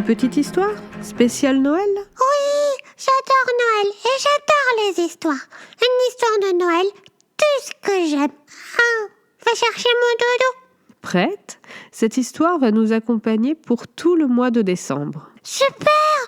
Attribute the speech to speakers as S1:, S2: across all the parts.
S1: Une petite histoire spéciale Noël?
S2: Oui, j'adore Noël et j'adore les histoires. Une histoire de Noël, tout ce que j'aime. Va chercher mon dodo.
S1: Prête? Cette histoire va nous accompagner pour tout le mois de décembre.
S2: Super,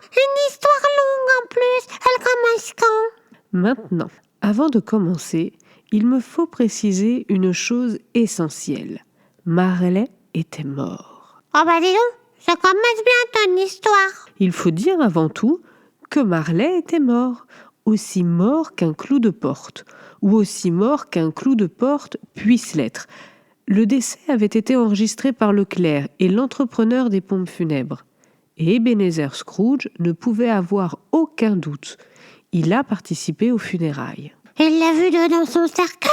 S2: une histoire longue en plus. Elle commence quand?
S1: Maintenant, avant de commencer, il me faut préciser une chose essentielle. Marley était mort.
S2: Oh bah dis donc, ça commence bien ton histoire.
S1: Il faut dire avant tout que Marley était mort, aussi mort qu'un clou de porte, ou aussi mort qu'un clou de porte puisse l'être. Le décès avait été enregistré par le clerc et l'entrepreneur des pompes funèbres. Et Ebenezer Scrooge ne pouvait avoir aucun doute. Il a participé aux funérailles.
S2: Il l'a vu dans son cercueil.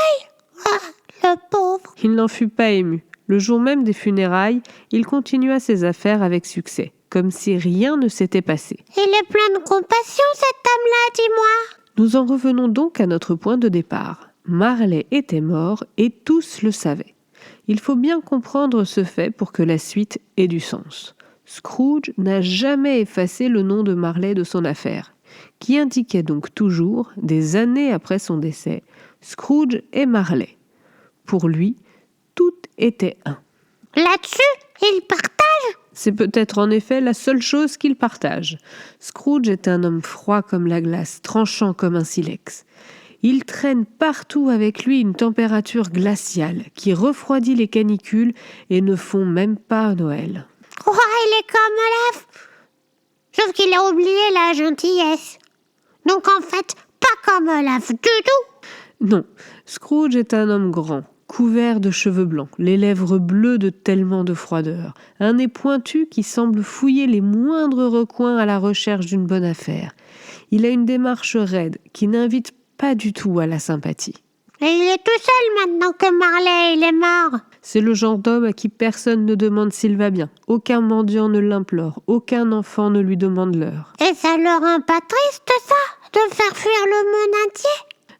S2: Le pauvre.
S1: Il n'en fut pas ému. Le jour même des funérailles, il continua ses affaires avec succès, comme si rien ne s'était passé.
S2: Il est plein de compassion, cet homme-là, dis-moi.
S1: Nous en revenons donc à notre point de départ. Marley était mort et tous le savaient. Il faut bien comprendre ce fait pour que la suite ait du sens. Scrooge n'a jamais effacé le nom de Marley de son affaire, qui indiquait donc toujours, des années après son décès, Scrooge et Marley. Pour lui, tout était un.
S2: Là-dessus, il partage.
S1: C'est peut-être en effet la seule chose qu'il partage. Scrooge est un homme froid comme la glace, tranchant comme un silex. Il traîne partout avec lui une température glaciale qui refroidit les canicules et ne font même pas Noël.
S2: Oh, il est comme Olaf. Sauf qu'il a oublié la gentillesse. Donc en fait, pas comme Olaf du tout.
S1: Non, Scrooge est un homme grand, couvert de cheveux blancs, les lèvres bleues de tellement de froideur, un nez pointu qui semble fouiller les moindres recoins à la recherche d'une bonne affaire. Il a une démarche raide qui n'invite pas du tout à la sympathie.
S2: Et il est tout seul maintenant que Marley, il est mort.
S1: C'est le genre d'homme à qui personne ne demande s'il va bien. Aucun mendiant ne l'implore, aucun enfant ne lui demande l'heure.
S2: Et ça le rend pas triste, ça, de faire fuir le monde entier?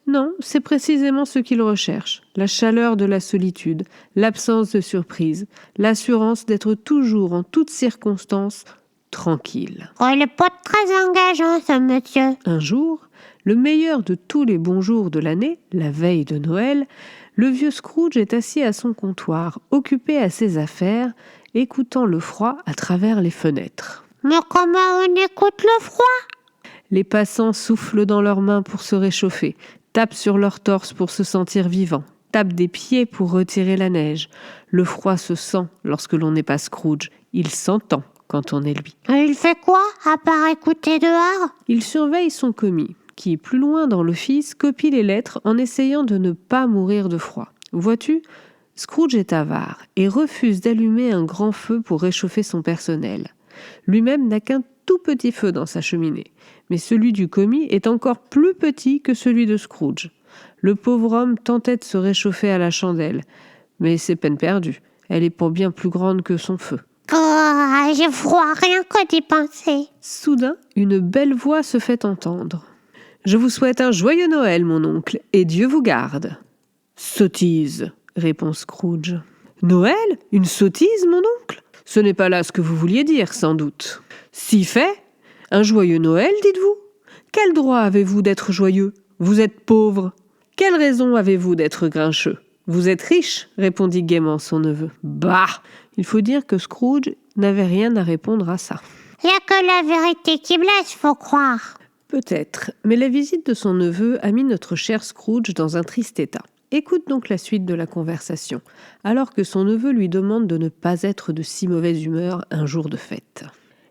S1: Non, c'est précisément ce qu'il recherche. La chaleur de la solitude, l'absence de surprise, l'assurance d'être toujours, en toutes circonstances, tranquille.
S2: Oh, il est pas très engageant, ce monsieur.
S1: Un jour, le meilleur de tous les bons jours de l'année, la veille de Noël, le vieux Scrooge est assis à son comptoir, occupé à ses affaires, écoutant le froid à travers les fenêtres.
S2: Mais comment on écoute le froid?
S1: Les passants soufflent dans leurs mains pour se réchauffer, tapent sur leur torse pour se sentir vivants, tapent des pieds pour retirer la neige. Le froid se sent lorsque l'on n'est pas Scrooge, il s'entend quand on est lui.
S2: Et il fait quoi, à part écouter dehors?
S1: Il surveille son commis, qui, plus loin dans l'office, copie les lettres en essayant de ne pas mourir de froid. Vois-tu, Scrooge est avare et refuse d'allumer un grand feu pour réchauffer son personnel. Lui-même n'a qu'un tout petit feu dans sa cheminée, mais celui du commis est encore plus petit que celui de Scrooge. Le pauvre homme tentait de se réchauffer à la chandelle, mais c'est peine perdue. Elle est pour bien plus grande que son feu.
S2: Oh, j'ai froid rien que d'y penser.
S1: Soudain, une belle voix se fait entendre. « Je vous souhaite un joyeux Noël, mon oncle, et Dieu vous garde. »« Sottise, » répond Scrooge. « Noël? Une sottise, mon oncle? Ce n'est pas là ce que vous vouliez dire, sans doute. Si fait, un joyeux Noël, dites-vous? Quel droit avez-vous d'être joyeux? Vous êtes pauvre. Quelle raison avez-vous d'être grincheux? Vous êtes riche, répondit gaiement son neveu. Bah! Il faut dire que Scrooge n'avait rien à répondre à ça.
S2: Il n'y a que la vérité qui blesse, faut croire.
S1: Peut-être, mais la visite de son neveu a mis notre cher Scrooge dans un triste état. Écoute donc la suite de la conversation, alors que son neveu lui demande de ne pas être de si mauvaise humeur un jour de fête.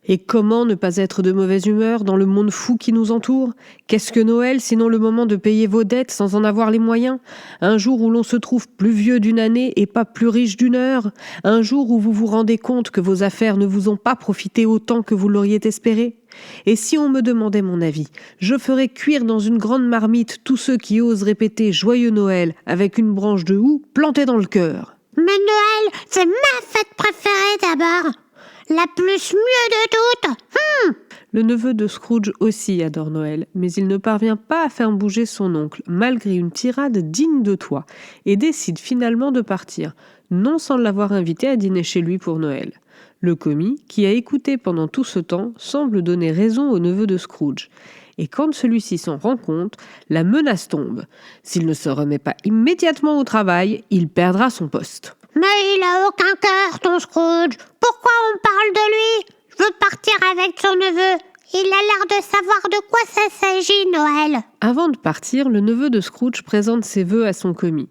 S1: Et comment ne pas être de mauvaise humeur dans le monde fou qui nous entoure? Qu'est-ce que Noël, sinon le moment de payer vos dettes sans en avoir les moyens? Un jour où l'on se trouve plus vieux d'une année et pas plus riche d'une heure? Un jour où vous vous rendez compte que vos affaires ne vous ont pas profité autant que vous l'auriez espéré? Et si on me demandait mon avis, je ferais cuire dans une grande marmite tous ceux qui osent répéter « Joyeux Noël » avec une branche de houx plantée dans le cœur.
S2: Mais Noël, c'est ma fête préférée d'abord. La plus mieux de toutes.
S1: Le neveu de Scrooge aussi adore Noël, mais il ne parvient pas à faire bouger son oncle, malgré une tirade digne de toi, et décide finalement de partir, non sans l'avoir invité à dîner chez lui pour Noël. Le commis, qui a écouté pendant tout ce temps, semble donner raison au neveu de Scrooge. Et quand celui-ci s'en rend compte, la menace tombe. S'il ne se remet pas immédiatement au travail, il perdra son poste.
S2: Mais il a aucun cœur, ton Scrooge. Pourquoi on parle de lui? Je veux partir avec son neveu. Il a l'air de savoir de quoi ça s'agit, Noël.
S1: Avant de partir, le neveu de Scrooge présente ses vœux à son commis,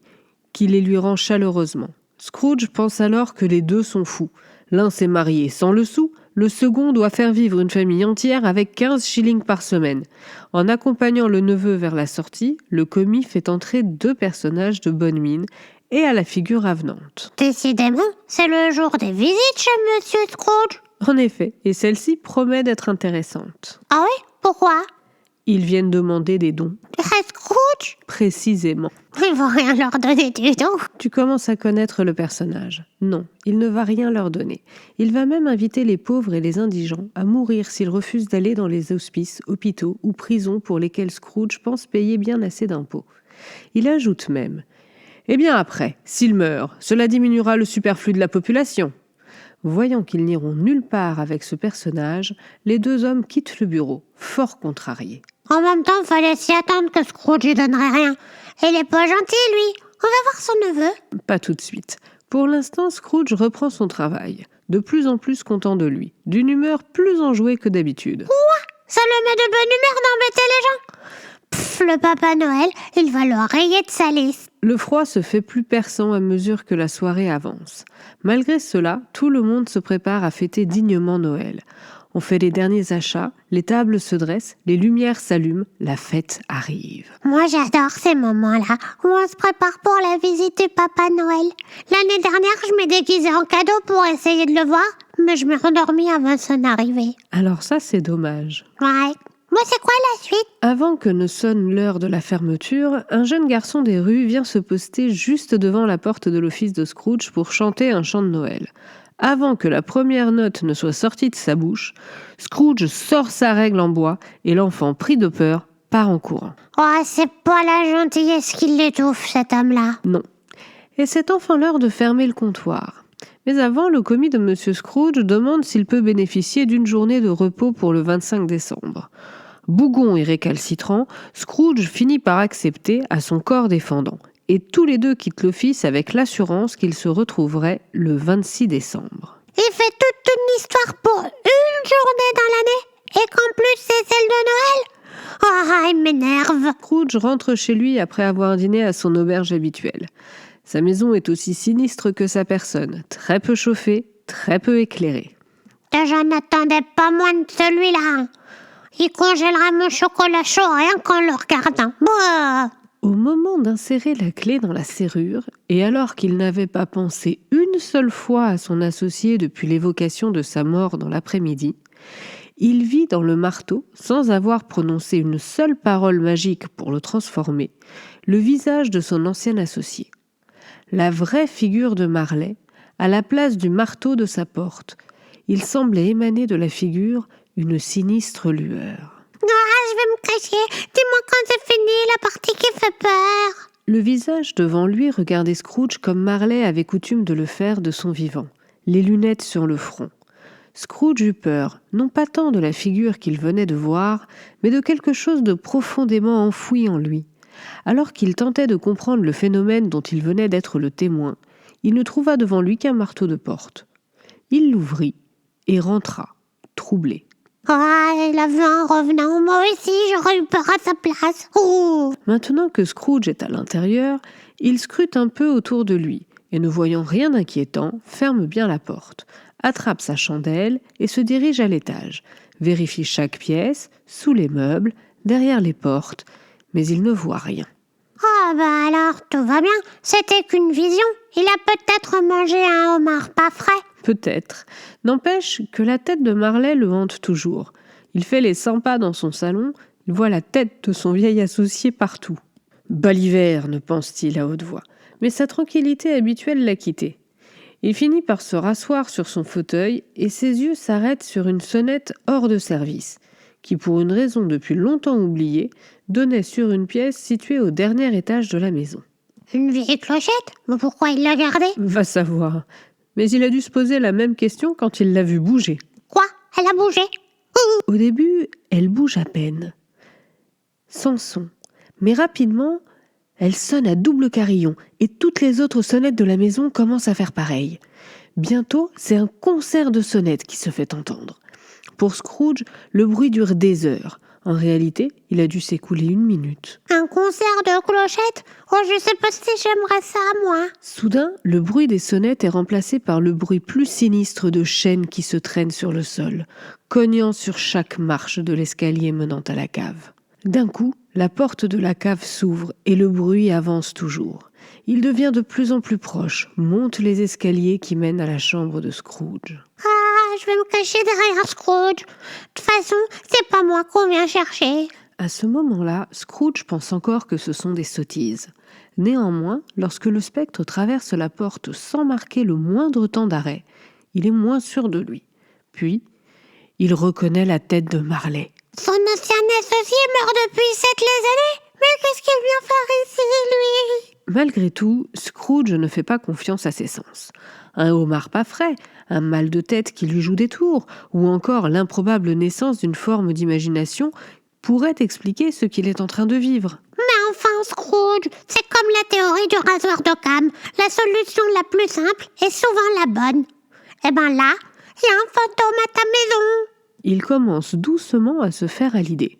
S1: qui les lui rend chaleureusement. Scrooge pense alors que les deux sont fous. L'un s'est marié sans le sou, le second doit faire vivre une famille entière avec 15 shillings par semaine. En accompagnant le neveu vers la sortie, le commis fait entrer 2 personnages de bonne mine et à la figure avenante.
S2: Décidément, c'est le jour des visites chez Monsieur Scrooge.
S1: En effet, et celle-ci promet d'être intéressante.
S2: Ah oui? Pourquoi?
S1: Ils viennent demander des dons.
S2: Scrooge?
S1: Précisément.
S2: Il va rien leur donner du tout.
S1: Tu commences à connaître le personnage. Non, il ne va rien leur donner. Il va même inviter les pauvres et les indigents à mourir s'ils refusent d'aller dans les hospices, hôpitaux ou prisons pour lesquels Scrooge pense payer bien assez d'impôts. Il ajoute même « Eh bien après, s'ils meurent, cela diminuera le superflu de la population. » Voyant qu'ils n'iront nulle part avec ce personnage, les 2 hommes quittent le bureau, fort contrariés.
S2: En même temps, fallait s'y attendre que Scrooge lui donnerait rien. Il est pas gentil, lui. On va voir son neveu.
S1: Pas tout de suite. Pour l'instant, Scrooge reprend son travail, de plus en plus content de lui, d'une humeur plus enjouée que d'habitude.
S2: Quoi? Ça le met de bonne humeur d'embêter les gens? Pff, le Papa Noël, il va le rayer de sa liste.
S1: Le froid se fait plus perçant à mesure que la soirée avance. Malgré cela, tout le monde se prépare à fêter dignement Noël. On fait les derniers achats, les tables se dressent, les lumières s'allument, la fête arrive.
S2: Moi, j'adore ces moments-là où on se prépare pour la visite du Papa Noël. L'année dernière, je m'ai déguisée en cadeau pour essayer de le voir, mais je m'ai endormie avant son arrivée.
S1: Alors ça, c'est dommage.
S2: Ouais. Moi, c'est quoi la suite?
S1: Avant que ne sonne l'heure de la fermeture, un jeune garçon des rues vient se poster juste devant la porte de l'office de Scrooge pour chanter un chant de Noël. Avant que la première note ne soit sortie de sa bouche, Scrooge sort sa règle en bois et l'enfant, pris de peur, part en courant.
S2: Oh, c'est pas la gentillesse qui l'étouffe, cet homme-là.
S1: Non. Et c'est enfin l'heure de fermer le comptoir. Mais avant, le commis de M. Scrooge demande s'il peut bénéficier d'une journée de repos pour le 25 décembre. Bougon et récalcitrant, Scrooge finit par accepter à son corps défendant. Et tous les 2 quittent l'office avec l'assurance qu'ils se retrouveraient le 26 décembre.
S2: Il fait toute une histoire pour une journée dans l'année et qu'en plus c'est celle de Noël? Oh, il m'énerve.
S1: Scrooge rentre chez lui après avoir dîné à son auberge habituelle. Sa maison est aussi sinistre que sa personne, très peu chauffée, très peu éclairée.
S2: Je n'attendais pas moins de celui-là. Il congélera mon chocolat chaud rien qu'en le regardant. Bah.
S1: Au moment d'insérer la clé dans la serrure, et alors qu'il n'avait pas pensé une seule fois à son associé depuis l'évocation de sa mort dans l'après-midi, il vit dans le marteau, sans avoir prononcé une seule parole magique pour le transformer, le visage de son ancien associé. La vraie figure de Marley, à la place du marteau de sa porte. Il semblait émaner de la figure une sinistre lueur.
S2: Ah, je vais me cacher. Dis-moi quand c'est fini, la partie qui fait peur.
S1: Le visage devant lui regardait Scrooge comme Marley avait coutume de le faire de son vivant, les lunettes sur le front. Scrooge eut peur, non pas tant de la figure qu'il venait de voir, mais de quelque chose de profondément enfoui en lui. Alors qu'il tentait de comprendre le phénomène dont il venait d'être le témoin, il ne trouva devant lui qu'un marteau de porte. Il l'ouvrit et rentra, troublé.
S2: Ah, il a vu en revenant. Moi aussi, j'aurais eu peur à sa place. Ouh.
S1: Maintenant que Scrooge est à l'intérieur, il scrute un peu autour de lui et, ne voyant rien d'inquiétant, ferme bien la porte, attrape sa chandelle et se dirige à l'étage, vérifie chaque pièce, sous les meubles, derrière les portes, mais il ne voit rien.
S2: Ah bah alors, tout va bien. C'était qu'une vision. Il a peut-être mangé un homard pas frais.
S1: Peut-être. N'empêche que la tête de Marley le hante toujours. Il fait les 100 pas dans son salon, il voit la tête de son vieil associé partout. Baliverne, pense-t-il à haute voix, mais sa tranquillité habituelle l'a quitté. Il finit par se rasseoir sur son fauteuil et ses yeux s'arrêtent sur une sonnette hors de service, qui, pour une raison depuis longtemps oubliée, donnait sur une pièce située au dernier étage de la maison.
S2: Une vieille clochette? Mais pourquoi il l'a gardée?
S1: Va savoir. Mais il a dû se poser la même question quand il l'a vue bouger.
S2: Quoi? Elle a bougé?
S1: Au début, elle bouge à peine, sans son. Mais rapidement, elle sonne à double carillon et toutes les autres sonnettes de la maison commencent à faire pareil. Bientôt, c'est un concert de sonnettes qui se fait entendre. Pour Scrooge, le bruit dure des heures. En réalité, il a dû s'écouler 1 minute.
S2: Un concert de clochettes? Oh, je sais pas si j'aimerais ça, moi.
S1: Soudain, le bruit des sonnettes est remplacé par le bruit plus sinistre de chaînes qui se traînent sur le sol, cognant sur chaque marche de l'escalier menant à la cave. D'un coup, la porte de la cave s'ouvre et le bruit avance toujours. Il devient de plus en plus proche, monte les escaliers qui mènent à la chambre de Scrooge.
S2: Ah, je vais me cacher derrière Scrooge. De toute façon, c'est pas moi qu'on vient chercher.
S1: À ce moment-là, Scrooge pense encore que ce sont des sottises. Néanmoins, lorsque le spectre traverse la porte sans marquer le moindre temps d'arrêt, il est moins sûr de lui. Puis, il reconnaît la tête de Marley.
S2: Son ancien associé meurt depuis 7 années. Mais qu'est-ce qu'il vient faire ici, lui?
S1: Malgré tout, Scrooge ne fait pas confiance à ses sens. Un homard pas frais, un mal de tête qui lui joue des tours, ou encore l'improbable naissance d'une forme d'imagination pourrait expliquer ce qu'il est en train de vivre.
S2: Mais enfin, Scrooge, c'est comme la théorie du rasoir d'Occam. La solution la plus simple est souvent la bonne. Eh ben là, il y a un fantôme à ta maison.
S1: Il commence doucement à se faire à l'idée,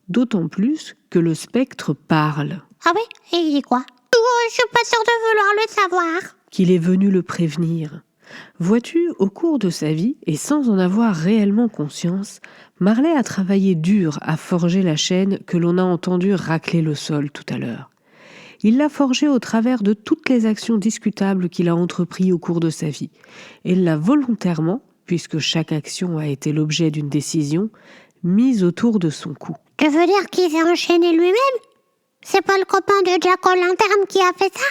S1: d'autant plus que le spectre parle,
S2: Ah oui? Et il dit quoi? Oh, je suis pas sûre de vouloir le savoir.
S1: qu'il est venu le prévenir. Vois-tu, au cours de sa vie, et sans en avoir réellement conscience, Marley a travaillé dur à forger la chaîne que l'on a entendu racler le sol tout à l'heure. Il l'a forgée au travers de toutes les actions discutables qu'il a entreprises au cours de sa vie, et l'a volontairement, puisque chaque action a été l'objet d'une décision, mise autour de son cou.
S2: Tu veux dire qu'il s'est enchaîné lui-même? C'est pas le copain de Jack O'Lantern qui a fait ça?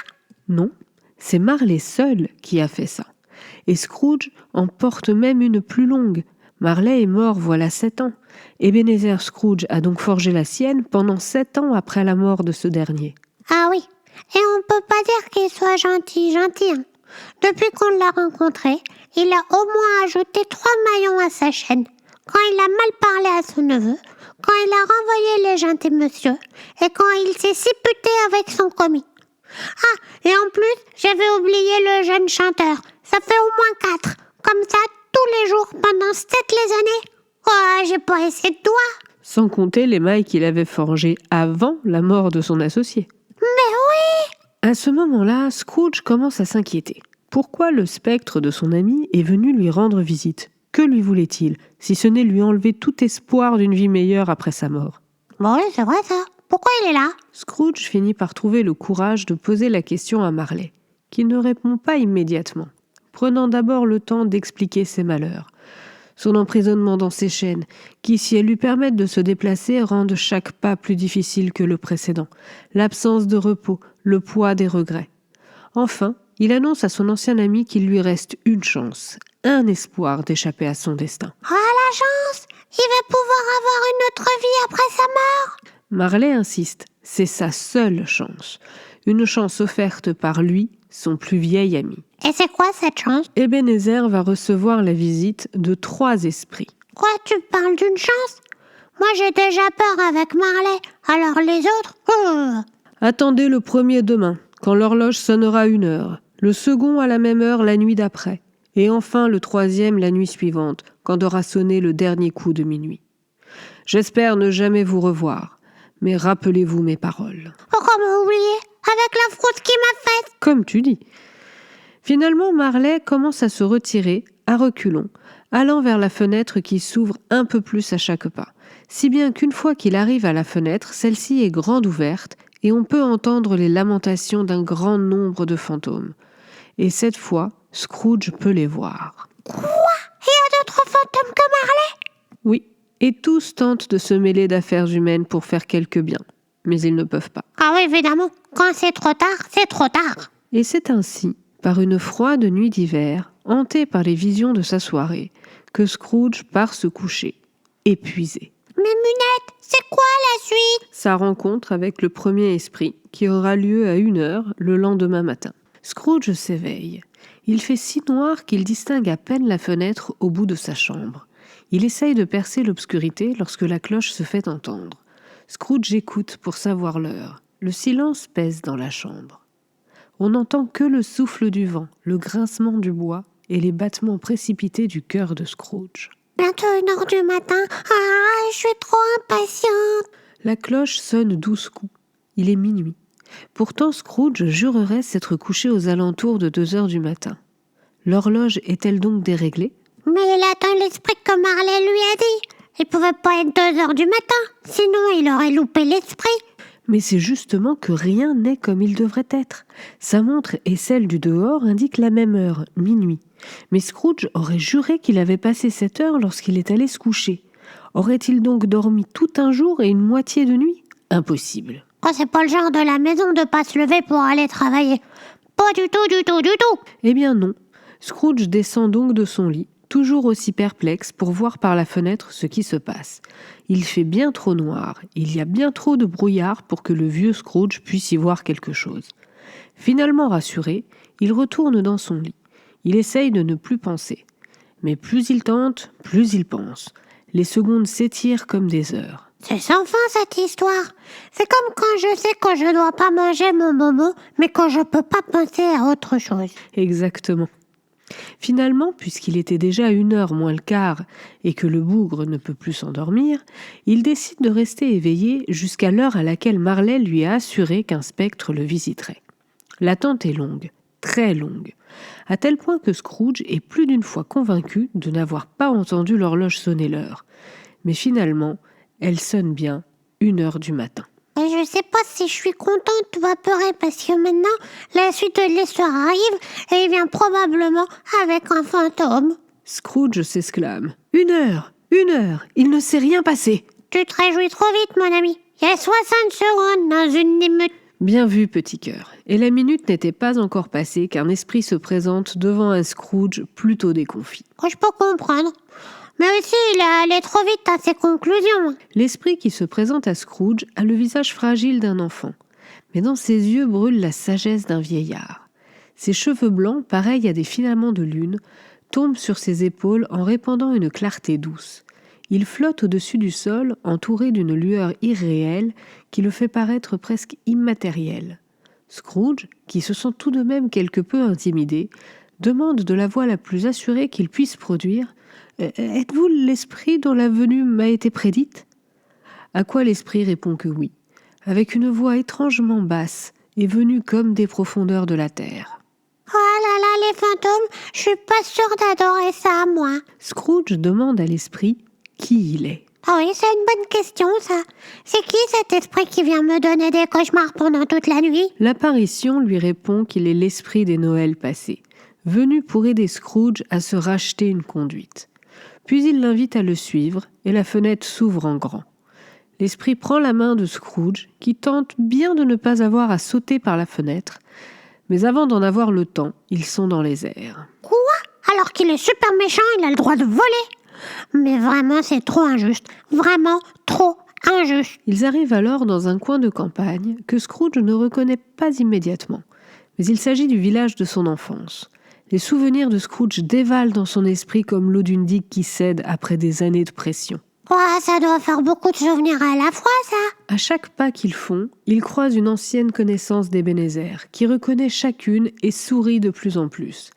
S1: Non, c'est Marley seul qui a fait ça. Et Scrooge en porte même une plus longue. Marley est mort voilà 7 ans. Ebenezer Scrooge a donc forgé la sienne pendant 7 ans après la mort de ce dernier.
S2: Ah oui, et on peut pas dire qu'il soit gentil. Hein. Depuis qu'on l'a rencontré, il a au moins ajouté 3 maillons à sa chaîne. Quand il a mal parlé à son neveu, quand il a renvoyé les gentils monsieur, et quand il s'est siputé avec son commis. Ah, et en plus, j'avais oublié le jeune chanteur. Ça fait au moins 4. Comme ça, tous les jours, pendant 7 années. Oh, j'ai pas assez de doigts.
S1: Sans compter les mailles qu'il avait forgées avant la mort de son associé.
S2: Mais oui!
S1: À ce moment-là, Scrooge commence à s'inquiéter. Pourquoi le spectre de son ami est venu lui rendre visite? Que lui voulait-il, si ce n'est lui enlever tout espoir d'une vie meilleure après sa mort?
S2: Bon, oui, c'est vrai ça. Pourquoi il est là?
S1: Scrooge finit par trouver le courage de poser la question à Marley, qui ne répond pas immédiatement, prenant d'abord le temps d'expliquer ses malheurs. Son emprisonnement dans ses chaînes, qui, si elles lui permettent de se déplacer, rendent chaque pas plus difficile que le précédent, l'absence de repos, le poids des regrets. Enfin, il annonce à son ancien ami qu'il lui reste une chance, un espoir d'échapper à son destin.
S2: Oh, la chance! Il va pouvoir avoir une autre vie après sa mort!
S1: Marley insiste, c'est sa seule chance. Une chance offerte par lui, son plus vieil ami.
S2: Et c'est quoi cette chance?
S1: Ebenezer va recevoir la visite de 3 esprits.
S2: Quoi, tu parles d'une chance? Moi j'ai déjà peur avec Marley, alors les autres...
S1: Attendez le premier demain, quand l'horloge sonnera 1 heure, le second à la même heure la nuit d'après, et enfin le 3e la nuit suivante, quand aura sonné le dernier coup de minuit. J'espère ne jamais vous revoir, mais rappelez-vous mes paroles.
S2: Oh, comment oublier? Avec la frousse qu'il m'a faite!
S1: Comme tu dis. Finalement, Marley commence à se retirer, à reculons, allant vers la fenêtre qui s'ouvre un peu plus à chaque pas, si bien qu'une fois qu'il arrive à la fenêtre, celle-ci est grande ouverte et on peut entendre les lamentations d'un grand nombre de fantômes. Et cette fois, Scrooge peut les voir.
S2: Quoi? Il y a d'autres fantômes que Marley?
S1: Oui, et tous tentent de se mêler d'affaires humaines pour faire quelque bien, mais ils ne peuvent pas.
S2: Ah oui, évidemment, quand c'est trop tard, c'est trop tard.
S1: Et c'est ainsi, par une froide nuit d'hiver, hanté par les visions de sa soirée, que Scrooge part se coucher, épuisé.
S2: Mais Munette, c'est quoi la suite?
S1: Sa rencontre avec le premier esprit, qui aura lieu à 1 heure le lendemain matin. Scrooge s'éveille. Il fait si noir qu'il distingue à peine la fenêtre au bout de sa chambre. Il essaye de percer l'obscurité lorsque la cloche se fait entendre. Scrooge écoute pour savoir l'heure. Le silence pèse dans la chambre. On n'entend que le souffle du vent, le grincement du bois et les battements précipités du cœur de Scrooge.
S2: Bientôt 1h du matin. Ah, je suis trop impatiente.
S1: La cloche sonne 12 coups. Il est minuit. Pourtant, Scrooge jurerait s'être couché aux alentours de 2 heures du matin. L'horloge est-elle donc déréglée ?
S2: Mais il atteint l'esprit que Marley lui a dit. Il pouvait pas être 2 heures du matin, sinon il aurait loupé l'esprit.
S1: Mais c'est justement que rien n'est comme il devrait être. Sa montre et celle du dehors indiquent la même heure, minuit. Mais Scrooge aurait juré qu'il avait passé cette heure lorsqu'il est allé se coucher. Aurait-il donc dormi tout un jour et une moitié de nuit ? Impossible.
S2: Oh, c'est pas le genre de la maison de pas se lever pour aller travailler. Pas du tout, du tout, du tout.
S1: Eh bien non. Scrooge descend donc de son lit, toujours aussi perplexe pour voir par la fenêtre ce qui se passe. Il fait bien trop noir, il y a bien trop de brouillard pour que le vieux Scrooge puisse y voir quelque chose. Finalement rassuré, il retourne dans son lit. Il essaye de ne plus penser. Mais plus il tente, plus il pense. Les secondes s'étirent comme des heures.
S2: C'est sans fin cette histoire. C'est comme quand je sais que je dois pas manger mon momo, mais que je peux pas penser à autre chose.
S1: Exactement. Finalement, puisqu'il était déjà 1h moins le quart et que le bougre ne peut plus s'endormir, il décide de rester éveillé jusqu'à l'heure à laquelle Marley lui a assuré qu'un spectre le visiterait. L'attente est longue, très longue, à tel point que Scrooge est plus d'une fois convaincu de n'avoir pas entendu l'horloge sonner l'heure. Mais finalement, elle sonne bien 1h du matin.
S2: Et je sais pas si je suis contente ou apeurée parce que maintenant, la suite de l'histoire arrive et il vient probablement avec un fantôme.
S1: Scrooge s'exclame. 1h, 1h, il ne s'est rien passé.
S2: Tu te réjouis trop vite, mon ami. Il y a 60 secondes dans une minute.
S1: Bien vu, petit cœur. Et la minute n'était pas encore passée qu'un esprit se présente devant un Scrooge plutôt déconfit.
S2: Oh, je peux comprendre. Mais aussi, il est allé trop vite à ses conclusions.
S1: L'esprit qui se présente à Scrooge a le visage fragile d'un enfant, mais dans ses yeux brûle la sagesse d'un vieillard. Ses cheveux blancs, pareils à des filaments de lune, tombent sur ses épaules en répandant une clarté douce. Il flotte au-dessus du sol, entouré d'une lueur irréelle qui le fait paraître presque immatériel. Scrooge, qui se sent tout de même quelque peu intimidé, demande de la voix la plus assurée qu'il puisse produire « Êtes-vous l'esprit dont la venue m'a été prédite ?» À quoi l'esprit répond que oui, avec une voix étrangement basse et venue comme des profondeurs de la terre.
S2: Oh là là, les fantômes, je suis pas sûre d'adorer ça, moi.
S1: Scrooge demande à l'esprit qui il est.
S2: Ah oui, c'est une bonne question, ça. C'est qui cet esprit qui vient me donner des cauchemars pendant toute la nuit?
S1: L'apparition lui répond qu'il est l'esprit des Noëls passés, venu pour aider Scrooge à se racheter une conduite. Puis il l'invite à le suivre et la fenêtre s'ouvre en grand. L'esprit prend la main de Scrooge, qui tente bien de ne pas avoir à sauter par la fenêtre, mais avant d'en avoir le temps, ils sont dans les airs.
S2: Quoi? Alors qu'il est super méchant, il a le droit de voler? Mais vraiment, c'est trop injuste. Vraiment trop injuste.
S1: Ils arrivent alors dans un coin de campagne que Scrooge ne reconnaît pas immédiatement, mais il s'agit du village de son enfance. Les souvenirs de Scrooge dévalent dans son esprit comme l'eau d'une digue qui cède après des années de pression.
S2: Oh, ça doit faire beaucoup de souvenirs à la fois, ça.
S1: À chaque pas qu'ils font, ils croisent une ancienne connaissance d'Ebenezer, qui reconnaît chacune et sourit de plus en plus.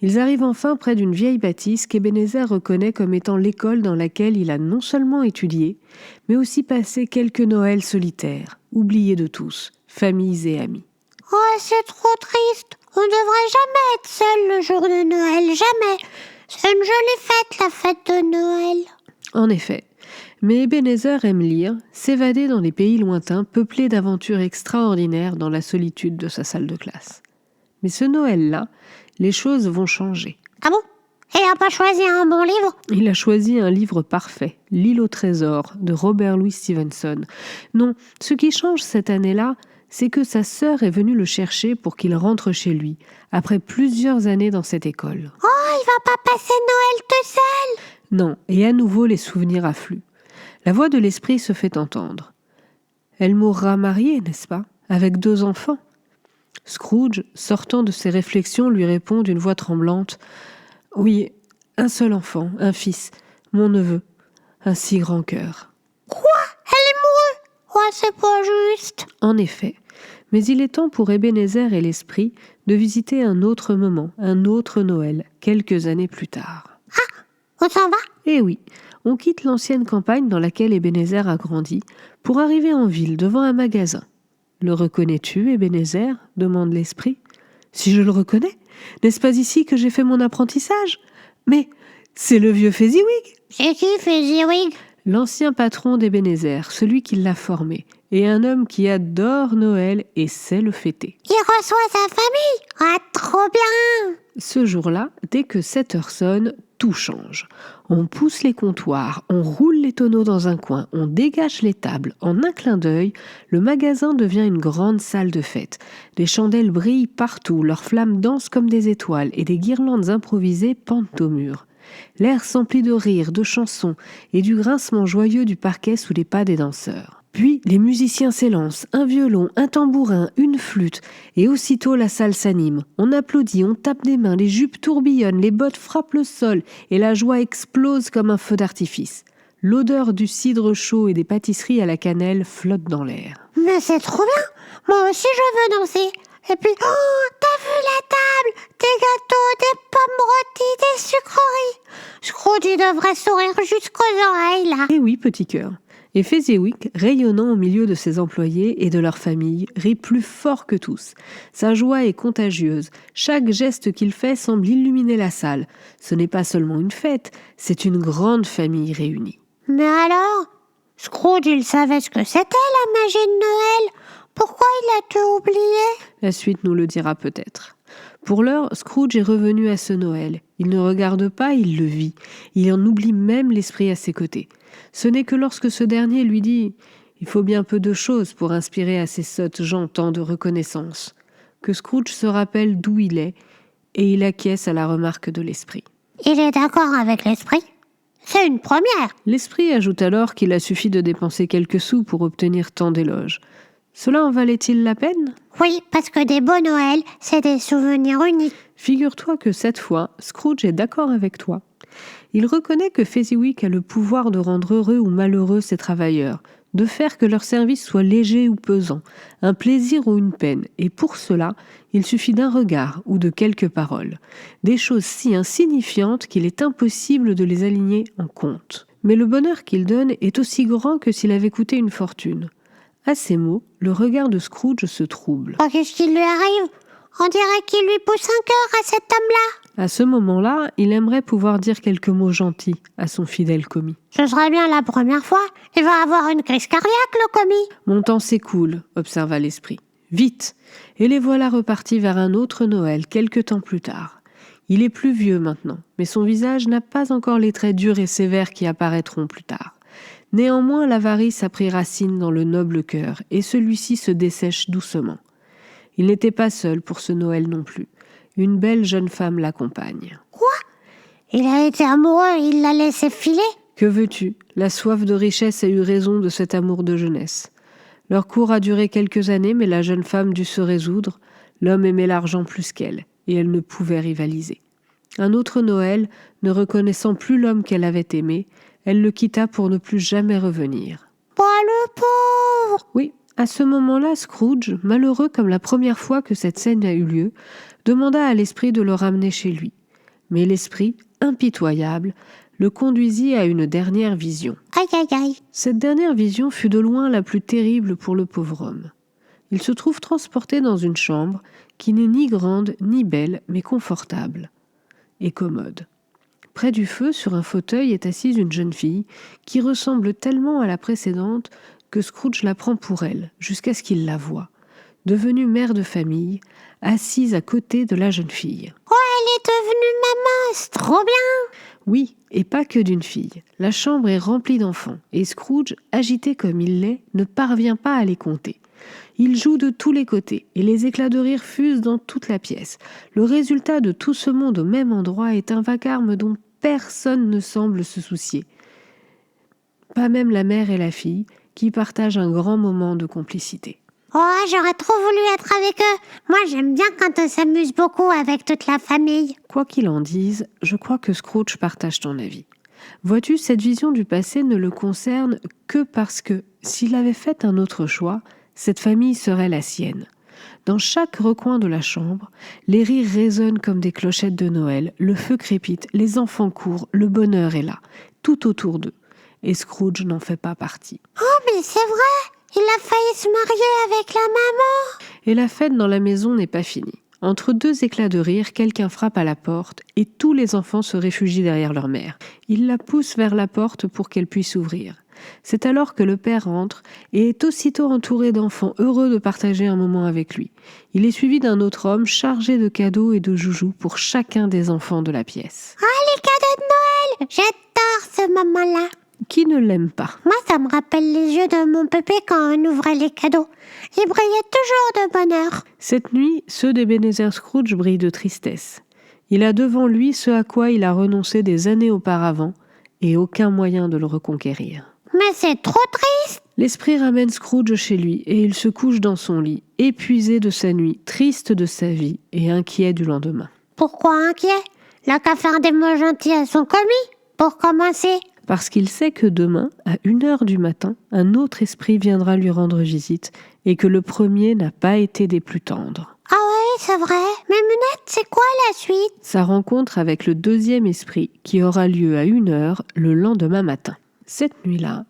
S1: Ils arrivent enfin près d'une vieille bâtisse qu'Ebenezer reconnaît comme étant l'école dans laquelle il a non seulement étudié, mais aussi passé quelques Noëls solitaires, oubliés de tous, familles et amis.
S2: Oh, c'est trop triste. On ne devrait jamais être seul le jour de Noël, jamais. C'est une jolie fête, la fête de Noël.
S1: En effet, mais Ebenezer aime lire, s'évader dans les pays lointains peuplés d'aventures extraordinaires dans la solitude de sa salle de classe. Mais ce Noël-là, les choses vont changer.
S2: Ah bon? Et il n'a pas choisi un bon livre?
S1: Il a choisi un livre parfait, L'île au trésor, de Robert Louis Stevenson. Non, ce qui change cette année-là, c'est que sa sœur est venue le chercher pour qu'il rentre chez lui, après plusieurs années dans cette école.
S2: Oh, il va pas passer Noël tout seul?
S1: Non, et à nouveau les souvenirs affluent. La voix de l'esprit se fait entendre. Elle mourra mariée, n'est-ce pas? Avec 2 enfants. Scrooge, sortant de ses réflexions, lui répond d'une voix tremblante « Oui, un seul enfant, un fils, mon neveu, un si grand cœur. »
S2: Quoi? Elle est morue? Oh, c'est pas juste.
S1: En effet, mais il est temps pour Ebenezer et l'esprit de visiter un autre moment, un autre Noël, quelques années plus tard.
S2: On s'en va?
S1: Eh oui, on quitte l'ancienne campagne dans laquelle Ebenezer a grandi pour arriver en ville devant un magasin. « Le reconnais-tu, Ebenezer ?» demande l'esprit. « Si je le reconnais, n'est-ce pas ici que j'ai fait mon apprentissage? Mais c'est le vieux Fezziwig !»
S2: C'est qui Fezziwig?
S1: L'ancien patron d'Ebenezer, celui qui l'a formé, et un homme qui adore Noël et sait le fêter.
S2: Il reçoit sa famille? Ah, trop bien!
S1: Ce jour-là, dès que 7 heures sonne, tout change. On pousse les comptoirs, on roule les tonneaux dans un coin, on dégage les tables. En un clin d'œil, le magasin devient une grande salle de fête. Les chandelles brillent partout, leurs flammes dansent comme des étoiles et des guirlandes improvisées pendent au mur. L'air s'emplit de rires, de chansons et du grincement joyeux du parquet sous les pas des danseurs. Puis les musiciens s'élancent, un violon, un tambourin, une flûte, et aussitôt la salle s'anime. On applaudit, on tape des mains, les jupes tourbillonnent, les bottes frappent le sol, et la joie explose comme un feu d'artifice. L'odeur du cidre chaud et des pâtisseries à la cannelle flotte dans l'air.
S2: Mais c'est trop bien! Moi aussi je veux danser! Et puis, oh, t'as vu la table? Des gâteaux, des pommes rôties, des sucreries! Scrooge il devrait sourire jusqu'aux oreilles, là!
S1: Eh oui, petit cœur. Et Fezziwig, rayonnant au milieu de ses employés et de leur famille, rit plus fort que tous. Sa joie est contagieuse. Chaque geste qu'il fait semble illuminer la salle. Ce n'est pas seulement une fête, c'est une grande famille réunie.
S2: Mais alors? Scrooge il savait ce que c'était la magie de Noël? Pourquoi il a tout oublié?
S1: La suite nous le dira peut-être. Pour l'heure, Scrooge est revenu à ce Noël. Il ne regarde pas, il le vit. Il en oublie même l'esprit à ses côtés. Ce n'est que lorsque ce dernier lui dit « Il faut bien peu de choses pour inspirer à ces sottes gens tant de reconnaissance » que Scrooge se rappelle d'où il est et il acquiesce à la remarque de l'esprit.
S2: Il est d'accord avec l'esprit? C'est une première!
S1: L'esprit ajoute alors qu'il a suffi de dépenser quelques sous pour obtenir tant d'éloges. Cela en valait-il la peine?
S2: Oui, parce que des beaux Noëls, c'est des souvenirs uniques.
S1: Figure-toi que cette fois, Scrooge est d'accord avec toi. Il reconnaît que Fezziwig a le pouvoir de rendre heureux ou malheureux ses travailleurs, de faire que leur service soit léger ou pesant, un plaisir ou une peine, et pour cela, il suffit d'un regard ou de quelques paroles. Des choses si insignifiantes qu'il est impossible de les aligner en compte. Mais le bonheur qu'il donne est aussi grand que s'il avait coûté une fortune. À ces mots, le regard de Scrooge se trouble.
S2: Oh, qu'est-ce qui lui arrive? On dirait qu'il lui pousse un cœur à cet homme-là.
S1: À ce moment-là, il aimerait pouvoir dire quelques mots gentils à son fidèle commis.
S2: Ce serait bien la première fois. Il va avoir une crise cardiaque, le commis.
S1: Mon temps s'écoule, observa l'esprit. Vite! Et les voilà repartis vers un autre Noël quelque temps plus tard. Il est plus vieux maintenant, mais son visage n'a pas encore les traits durs et sévères qui apparaîtront plus tard. Néanmoins, l'avarice a pris racine dans le noble cœur, et celui-ci se dessèche doucement. Il n'était pas seul pour ce Noël non plus. Une belle jeune femme l'accompagne.
S2: Quoi? Il a été amoureux et il l'a laissé filer?
S1: Que veux-tu? La soif de richesse a eu raison de cet amour de jeunesse. Leur cours a duré quelques années, mais la jeune femme dut se résoudre. L'homme aimait l'argent plus qu'elle, et elle ne pouvait rivaliser. Un autre Noël, ne reconnaissant plus l'homme qu'elle avait aimé, elle le quitta pour ne plus jamais revenir.
S2: Oh, le pauvre!
S1: Oui, à ce moment-là, Scrooge, malheureux comme la première fois que cette scène a eu lieu, demanda à l'esprit de le ramener chez lui. Mais l'esprit, impitoyable, le conduisit à une dernière vision.
S2: Aïe, aïe, aïe.
S1: Cette dernière vision fut de loin la plus terrible pour le pauvre homme. Il se trouve transporté dans une chambre qui n'est ni grande ni belle, mais confortable et commode. Près du feu, sur un fauteuil, est assise une jeune fille qui ressemble tellement à la précédente que Scrooge la prend pour elle, jusqu'à ce qu'il la voie, devenue mère de famille, assise à côté de la jeune fille.
S2: Oh, elle est devenue maman, c'est trop bien!
S1: Oui, et pas que d'une fille. La chambre est remplie d'enfants, et Scrooge, agité comme il l'est, ne parvient pas à les compter. Il joue de tous les côtés, et les éclats de rire fusent dans toute la pièce. Le résultat de tout ce monde au même endroit est un vacarme dont personne ne semble se soucier. Pas même la mère et la fille, qui partagent un grand moment de complicité.
S2: Oh, j'aurais trop voulu être avec eux. Moi, j'aime bien quand on s'amuse beaucoup avec toute la famille.
S1: Quoi qu'il en dise, je crois que Scrooge partage ton avis. Vois-tu, cette vision du passé ne le concerne que parce que, s'il avait fait un autre choix, cette famille serait la sienne. Dans chaque recoin de la chambre, les rires résonnent comme des clochettes de Noël, le feu crépite, les enfants courent, le bonheur est là, tout autour d'eux. Et Scrooge n'en fait pas partie.
S2: Oh, mais c'est vrai, il a failli se marier avec la maman.
S1: Et la fête dans la maison n'est pas finie. Entre deux éclats de rire, quelqu'un frappe à la porte et tous les enfants se réfugient derrière leur mère. Il la pousse vers la porte pour qu'elle puisse ouvrir. C'est alors que le père entre et est aussitôt entouré d'enfants heureux de partager un moment avec lui. Il est suivi d'un autre homme chargé de cadeaux et de joujoux pour chacun des enfants de la pièce.
S2: Ah, les cadeaux de Noël! J'adore ce moment-là.
S1: Qui ne l'aime pas?
S2: Moi, ça me rappelle les yeux de mon pépé quand on ouvrait les cadeaux. Ils brillaient toujours de bonheur.
S1: Cette nuit, ceux d'Ebenezer Scrooge brillent de tristesse. Il a devant lui ce à quoi il a renoncé des années auparavant et aucun moyen de le reconquérir.
S2: Mais c'est trop triste.
S1: L'esprit ramène Scrooge chez lui et il se couche dans son lit, épuisé de sa nuit, triste de sa vie et inquiet du lendemain.
S2: Pourquoi inquiet? Il n'a qu'à faire des mots gentils à son commis, pour commencer.
S1: Parce qu'il sait que demain, à 1h du matin, un autre esprit viendra lui rendre visite et que le premier n'a pas été des plus tendres.
S2: Ah oui, c'est vrai. Mais Munette, c'est quoi la suite?
S1: Sa rencontre avec le deuxième esprit qui aura lieu à 1h le lendemain matin. Cette nuit-là,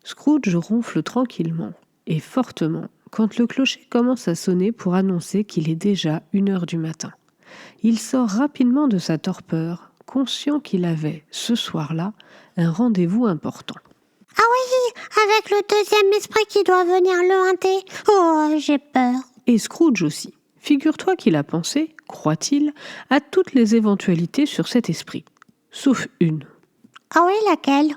S1: Scrooge ronfle tranquillement et fortement quand le clocher commence à sonner pour annoncer qu'il est déjà 1h du matin. Il sort rapidement de sa torpeur, conscient qu'il avait, ce soir-là, un rendez-vous important.
S2: Ah oui, avec le deuxième esprit qui doit venir le hanter. Oh, j'ai peur.
S1: Et Scrooge aussi. Figure-toi qu'il a pensé, croit-il, à toutes les éventualités sur cet esprit. Sauf une.
S2: Ah oui, laquelle?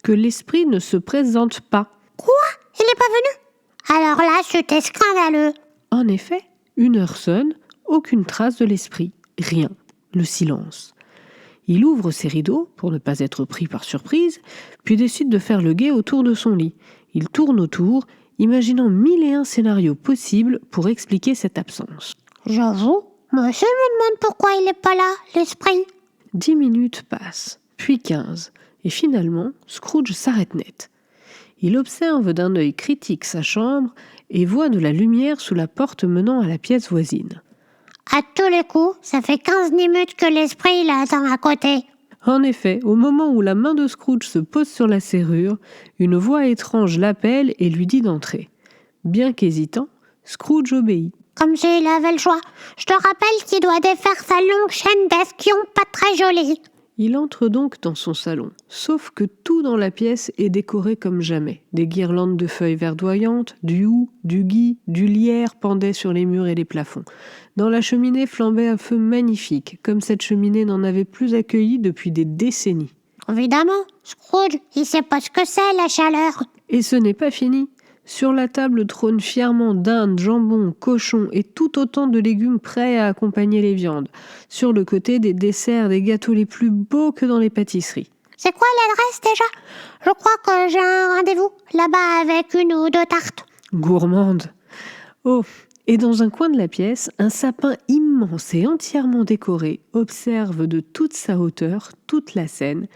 S1: Que l'esprit ne se présente pas.
S2: Quoi? Il n'est pas venu? Alors là, c'était scandaleux.
S1: En effet, 1h sonne, aucune trace de l'esprit, rien, le silence. Il ouvre ses rideaux pour ne pas être pris par surprise, puis décide de faire le guet autour de son lit. Il tourne autour, imaginant 1001 scénarios possibles pour expliquer cette absence.
S2: J'avoue, moi aussi je me demande pourquoi il n'est pas là, l'esprit.
S1: 10 minutes passent, puis 15, et finalement, Scrooge s'arrête net. Il observe d'un œil critique sa chambre et voit de la lumière sous la porte menant à la pièce voisine.
S2: À tous les coups, ça fait 15 minutes que l'esprit l'attend à côté.
S1: En effet, au moment où la main de Scrooge se pose sur la serrure, une voix étrange l'appelle et lui dit d'entrer. Bien qu'hésitant, Scrooge obéit.
S2: Comme s'il avait le choix. Je te rappelle qu'il doit défaire sa longue chaîne d'espions pas très jolie.
S1: Il entre donc dans son salon, sauf que tout dans la pièce est décoré comme jamais. Des guirlandes de feuilles verdoyantes, du houx, du gui, du lierre pendaient sur les murs et les plafonds. Dans la cheminée flambait un feu magnifique, comme cette cheminée n'en avait plus accueilli depuis des décennies.
S2: Évidemment, Scrooge, il sait pas ce que c'est la chaleur.
S1: Et ce n'est pas fini. Sur la table trônent fièrement dinde, jambon, cochon et tout autant de légumes prêts à accompagner les viandes. Sur le côté, des desserts, des gâteaux les plus beaux que dans les pâtisseries.
S2: C'est quoi l'adresse déjà? Je crois que j'ai un rendez-vous là-bas avec 1 ou 2 tartes.
S1: Gourmande. Oh, et dans un coin de la pièce, un sapin immense et entièrement décoré observe de toute sa hauteur toute la scène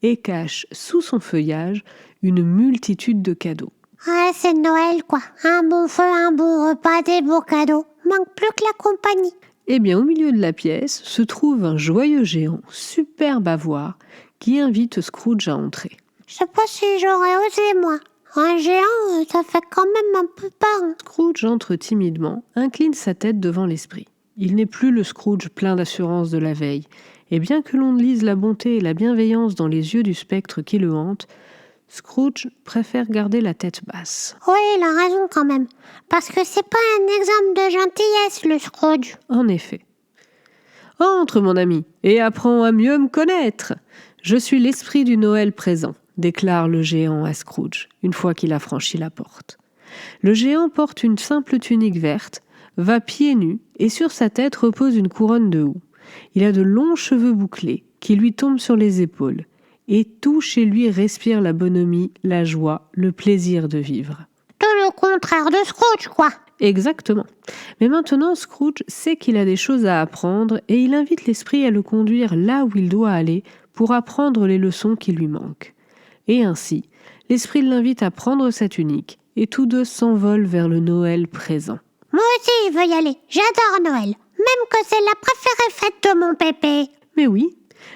S1: et cache sous son feuillage une multitude de cadeaux.
S2: Ouais, c'est Noël quoi. Un bon feu, un bon repas, des beaux cadeaux. Manque plus que la compagnie.
S1: Eh bien, au milieu de la pièce se trouve un joyeux géant, superbe à voir, qui invite Scrooge à entrer.
S2: Je sais pas si j'aurais osé moi. Un géant, ça fait quand même un peu peur.
S1: Scrooge entre timidement, incline sa tête devant l'esprit. Il n'est plus le Scrooge plein d'assurance de la veille, et bien que l'on lise la bonté et la bienveillance dans les yeux du spectre qui le hante, Scrooge préfère garder la tête basse.
S2: Oui, il a raison quand même. Parce que c'est pas un exemple de gentillesse, le Scrooge.
S1: En effet. Entre, mon ami, et apprends à mieux me connaître. Je suis l'esprit du Noël présent, déclare le géant à Scrooge, une fois qu'il a franchi la porte. Le géant porte une simple tunique verte, va pieds nus, et sur sa tête repose une couronne de houx. Il a de longs cheveux bouclés, qui lui tombent sur les épaules. Et tout chez lui respire la bonhomie, la joie, le plaisir de vivre.
S2: Tout le contraire de Scrooge, quoi.
S1: Exactement. Mais maintenant, Scrooge sait qu'il a des choses à apprendre et il invite l'esprit à le conduire là où il doit aller pour apprendre les leçons qui lui manquent. Et ainsi, l'esprit l'invite à prendre sa tunique et tous deux s'envolent vers le Noël présent.
S2: Moi aussi, je veux y aller. J'adore Noël. Même que c'est la préférée fête de mon pépé.
S1: Mais oui,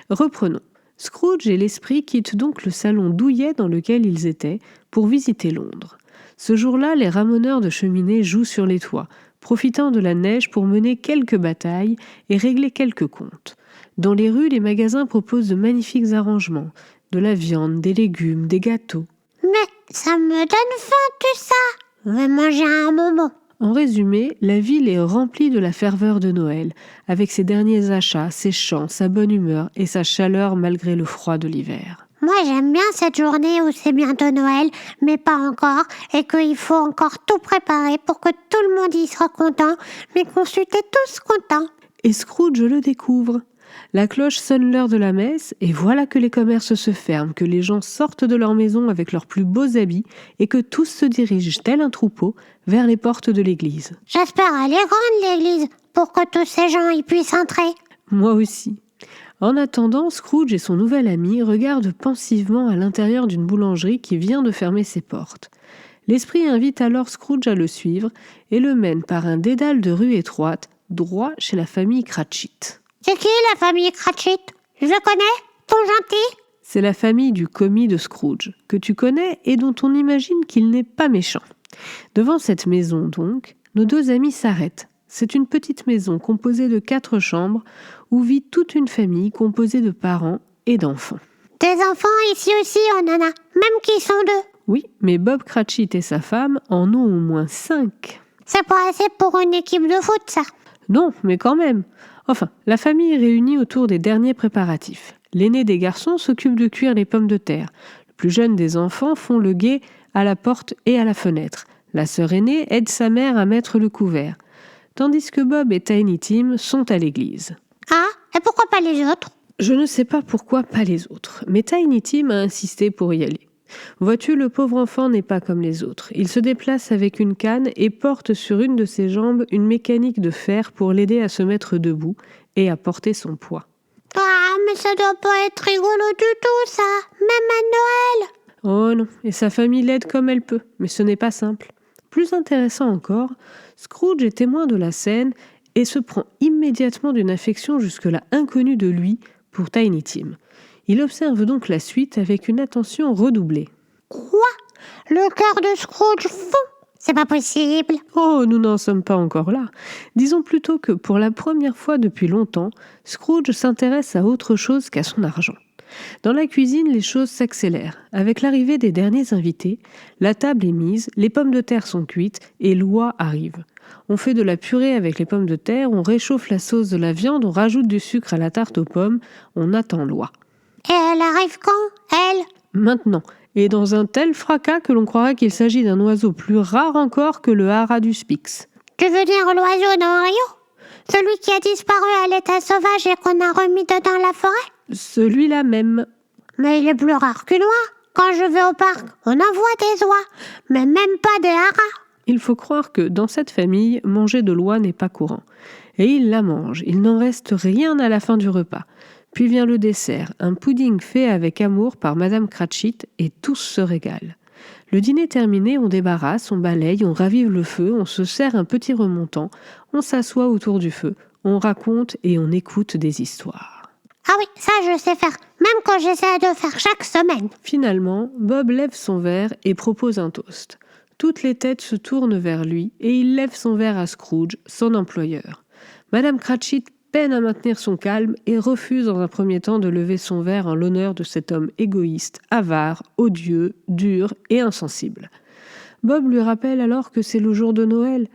S1: reprenons. Scrooge et l'esprit quittent donc le salon douillet dans lequel ils étaient pour visiter Londres. Ce jour-là, les ramoneurs de cheminée jouent sur les toits, profitant de la neige pour mener quelques batailles et régler quelques comptes. Dans les rues, les magasins proposent de magnifiques arrangements, de la viande, des légumes, des gâteaux.
S2: Mais ça me donne faim tout ça. On va manger un bonbon.
S1: En résumé, la ville est remplie de la ferveur de Noël, avec ses derniers achats, ses chants, sa bonne humeur et sa chaleur malgré le froid de l'hiver.
S2: Moi, j'aime bien cette journée où c'est bientôt Noël, mais pas encore, et qu'il faut encore tout préparer pour que tout le monde y soit content, mais qu'on soit tous contents.
S1: Et Scrooge le découvre. La cloche sonne l'heure de la messe, et voilà que les commerces se ferment, que les gens sortent de leur maison avec leurs plus beaux habits, et que tous se dirigent, tel un troupeau, vers les portes de l'église.
S2: J'espère elle est grande, l'église, pour que tous ces gens y puissent entrer.
S1: Moi aussi. En attendant, Scrooge et son nouvel ami regardent pensivement à l'intérieur d'une boulangerie qui vient de fermer ses portes. L'esprit invite alors Scrooge à le suivre et le mène par un dédale de rue étroite, droit chez la famille Cratchit.
S2: C'est qui la famille Cratchit? Je le connais? Ton gentil?
S1: C'est la famille du commis de Scrooge, que tu connais et dont on imagine qu'il n'est pas méchant. Devant cette maison, donc, nos deux amis s'arrêtent. C'est une petite maison composée de 4 chambres où vit toute une famille composée de parents et d'enfants.
S2: Des enfants ici aussi, on en a, même qui sont 2.
S1: Oui, mais Bob Cratchit et sa femme en ont au moins 5.
S2: C'est pas assez pour une équipe de foot, ça.
S1: Non, mais quand même. Enfin, la famille est réunie autour des derniers préparatifs. L'aîné des garçons s'occupe de cuire les pommes de terre. Le plus jeune des enfants font le guet à la porte et à la fenêtre. La sœur aînée aide sa mère à mettre le couvert. Tandis que Bob et Tiny Tim sont à l'église.
S2: Ah, et pourquoi pas les autres?
S1: Je ne sais pas pourquoi pas les autres, mais Tiny Tim a insisté pour y aller. Vois-tu, le pauvre enfant n'est pas comme les autres. Il se déplace avec une canne et porte sur une de ses jambes une mécanique de fer pour l'aider à se mettre debout et à porter son poids.
S2: Ah, mais ça doit pas être rigolo du tout, ça. Même à Noël.
S1: Oh non, et sa famille l'aide comme elle peut, mais ce n'est pas simple. Plus intéressant encore, Scrooge est témoin de la scène et se prend immédiatement d'une affection jusque-là inconnue de lui pour Tiny Tim. Il observe donc la suite avec une attention redoublée.
S2: Quoi? Le cœur de Scrooge fond? C'est pas possible.
S1: Oh, nous n'en sommes pas encore là. Disons plutôt que pour la première fois depuis longtemps, Scrooge s'intéresse à autre chose qu'à son argent. Dans la cuisine, les choses s'accélèrent. Avec l'arrivée des derniers invités, la table est mise, les pommes de terre sont cuites et l'oie arrive. On fait de la purée avec les pommes de terre, on réchauffe la sauce de la viande, on rajoute du sucre à la tarte aux pommes, on attend l'oie.
S2: Et elle arrive quand, elle?
S1: Maintenant, et dans un tel fracas que l'on croirait qu'il s'agit d'un oiseau plus rare encore que le haras du Spix.
S2: Tu veux dire l'oiseau dans Rio? Celui qui a disparu à l'état sauvage et qu'on a remis dedans la forêt?
S1: Celui-là même.
S2: Mais il est plus rare qu'une oie. Quand je vais au parc, on en voit des oies, mais même pas des haras.
S1: Il faut croire que dans cette famille, manger de l'oie n'est pas courant. Et ils la mangent, il n'en reste rien à la fin du repas. Puis vient le dessert, un pudding fait avec amour par Madame Cratchit, et tous se régalent. Le dîner terminé, on débarrasse, on balaye, on ravive le feu, on se sert un petit remontant, on s'assoit autour du feu, on raconte et on écoute des histoires.
S2: Ah oui, ça je sais faire, même quand j'essaie de faire chaque semaine.
S1: Finalement, Bob lève son verre et propose un toast. Toutes les têtes se tournent vers lui et il lève son verre à Scrooge, son employeur. Madame Cratchit peine à maintenir son calme et refuse dans un premier temps de lever son verre en l'honneur de cet homme égoïste, avare, odieux, dur et insensible. Bob lui rappelle alors que c'est le jour de Noël,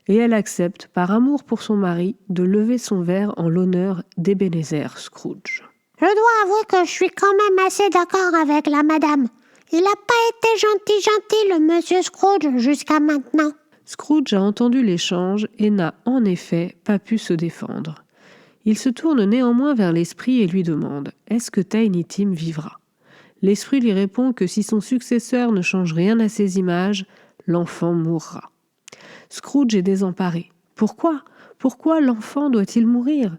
S1: et elle accepte, par amour pour son mari, de lever son verre en l'honneur d'Ebenezer Scrooge.
S2: Je dois avouer que je suis quand même assez d'accord avec la madame. Il n'a pas été gentil, le monsieur Scrooge, jusqu'à maintenant.
S1: Scrooge a entendu l'échange et n'a en effet pas pu se défendre. Il se tourne néanmoins vers l'esprit et lui demande « Est-ce que Tiny Tim vivra ?» L'esprit lui répond que si son successeur ne change rien à ses images, l'enfant mourra. Scrooge est désemparé. Pourquoi ? Pourquoi l'enfant doit-il mourir ?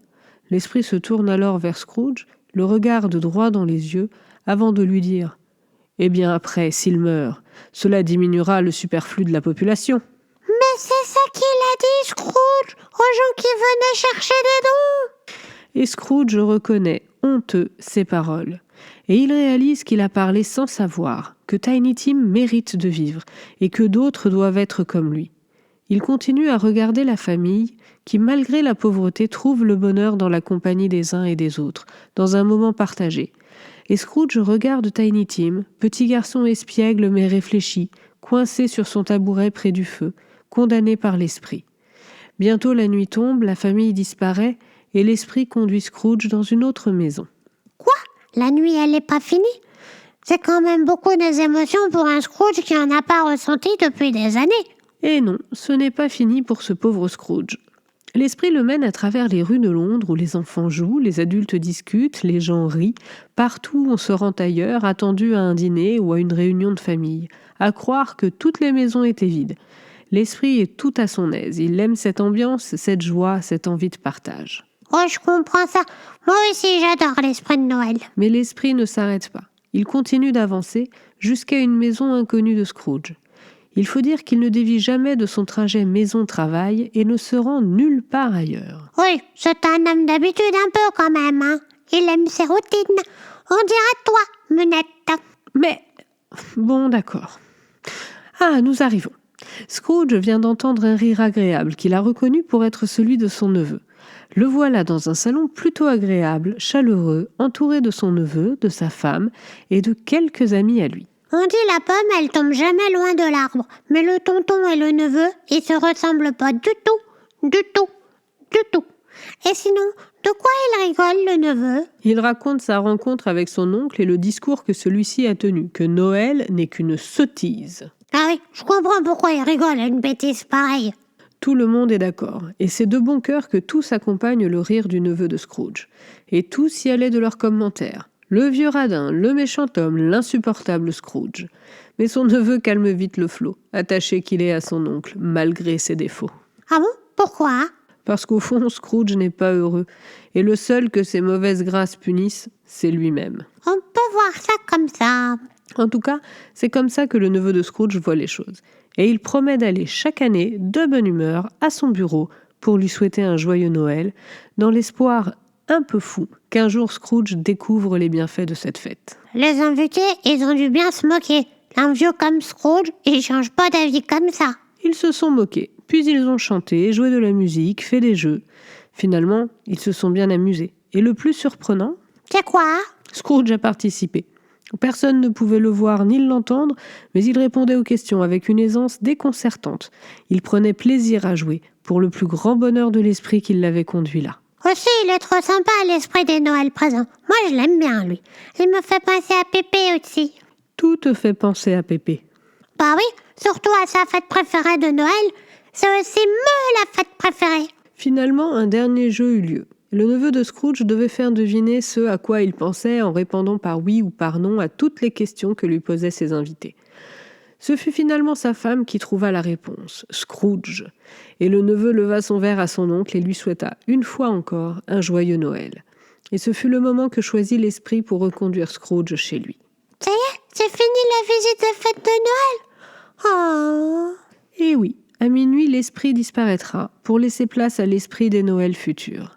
S1: L'esprit se tourne alors vers Scrooge, le regarde droit dans les yeux, avant de lui dire « Eh bien après, s'il meurt, cela diminuera le superflu de la population. »
S2: Mais c'est ça qu'il a dit, Scrooge, aux gens qui venaient chercher des dons.
S1: Et Scrooge reconnaît, honteux, ces paroles. Et il réalise qu'il a parlé sans savoir, que Tiny Tim mérite de vivre, et que d'autres doivent être comme lui. Il continue à regarder la famille, qui malgré la pauvreté trouve le bonheur dans la compagnie des uns et des autres, dans un moment partagé. Et Scrooge regarde Tiny Tim, petit garçon espiègle mais réfléchi, coincé sur son tabouret près du feu, condamné par l'esprit. Bientôt la nuit tombe, la famille disparaît, et l'esprit conduit Scrooge dans une autre maison.
S2: Quoi ? La nuit, elle n'est pas finie ? C'est quand même beaucoup des émotions pour un Scrooge qui n'en a pas ressenti depuis des années.
S1: Et non, ce n'est pas fini pour ce pauvre Scrooge. L'esprit le mène à travers les rues de Londres où les enfants jouent, les adultes discutent, les gens rient. Partout on se rend ailleurs, attendu à un dîner ou à une réunion de famille, à croire que toutes les maisons étaient vides. L'esprit est tout à son aise, il aime cette ambiance, cette joie, cette envie de partage.
S2: Oh, je comprends ça. Moi aussi, j'adore l'esprit de Noël.
S1: Mais l'esprit ne s'arrête pas. Il continue d'avancer jusqu'à une maison inconnue de Scrooge. Il faut dire qu'il ne dévie jamais de son trajet maison-travail et ne se rend nulle part ailleurs.
S2: Oui, c'est un homme d'habitude un peu quand même, hein. Il aime ses routines. On dirait toi, Munette.
S1: Mais, bon, d'accord. Ah, nous arrivons. Scrooge vient d'entendre un rire agréable qu'il a reconnu pour être celui de son neveu. Le voilà dans un salon plutôt agréable, chaleureux, entouré de son neveu, de sa femme et de quelques amis à lui.
S2: On dit la pomme, elle tombe jamais loin de l'arbre. Mais le tonton et le neveu, ils se ressemblent pas du tout, du tout, du tout. Et sinon, de quoi il rigole, le neveu ?
S1: Il raconte sa rencontre avec son oncle et le discours que celui-ci a tenu, que Noël n'est qu'une sottise.
S2: Ah oui, je comprends pourquoi il rigole à une bêtise pareille.
S1: Tout le monde est d'accord, et c'est de bon cœur que tous accompagnent le rire du neveu de Scrooge. Et tous y allaient de leurs commentaires. Le vieux radin, le méchant homme, l'insupportable Scrooge. Mais son neveu calme vite le flot, attaché qu'il est à son oncle, malgré ses défauts.
S2: Ah bon ? Pourquoi ?
S1: Parce qu'au fond, Scrooge n'est pas heureux, et le seul que ses mauvaises grâces punissent, c'est lui-même.
S2: On peut voir ça comme ça.
S1: En tout cas, c'est comme ça que le neveu de Scrooge voit les choses. Et il promet d'aller chaque année, de bonne humeur, à son bureau pour lui souhaiter un joyeux Noël, dans l'espoir un peu fou qu'un jour Scrooge découvre les bienfaits de cette fête.
S2: Les invités, ils ont dû bien se moquer. Un vieux comme Scrooge, il change pas d'avis comme ça.
S1: Ils se sont moqués, puis ils ont chanté, joué de la musique, fait des jeux. Finalement, ils se sont bien amusés. Et le plus surprenant,
S2: C'est quoi ?
S1: Scrooge a participé. Personne ne pouvait le voir ni l'entendre, mais il répondait aux questions avec une aisance déconcertante. Il prenait plaisir à jouer, pour le plus grand bonheur de l'esprit qui l'avait conduit là.
S2: Aussi, il est trop sympa, l'esprit des Noëls présents. Moi, je l'aime bien, lui. Il me fait penser à Pépé aussi.
S1: Tout te fait penser à Pépé.
S2: Bah oui, surtout à sa fête préférée de Noël. C'est aussi la fête préférée.
S1: Finalement, un dernier jeu eut lieu. Le neveu de Scrooge devait faire deviner ce à quoi il pensait en répondant par oui ou par non à toutes les questions que lui posaient ses invités. Ce fut finalement sa femme qui trouva la réponse, Scrooge. Et le neveu leva son verre à son oncle et lui souhaita, une fois encore, un joyeux Noël. Et ce fut le moment que choisit l'esprit pour reconduire Scrooge chez lui.
S2: Ça y est, c'est fini la visite de fête de Noël. Oh.
S1: Et oui, à minuit, l'esprit disparaîtra pour laisser place à l'esprit des Noëls futurs.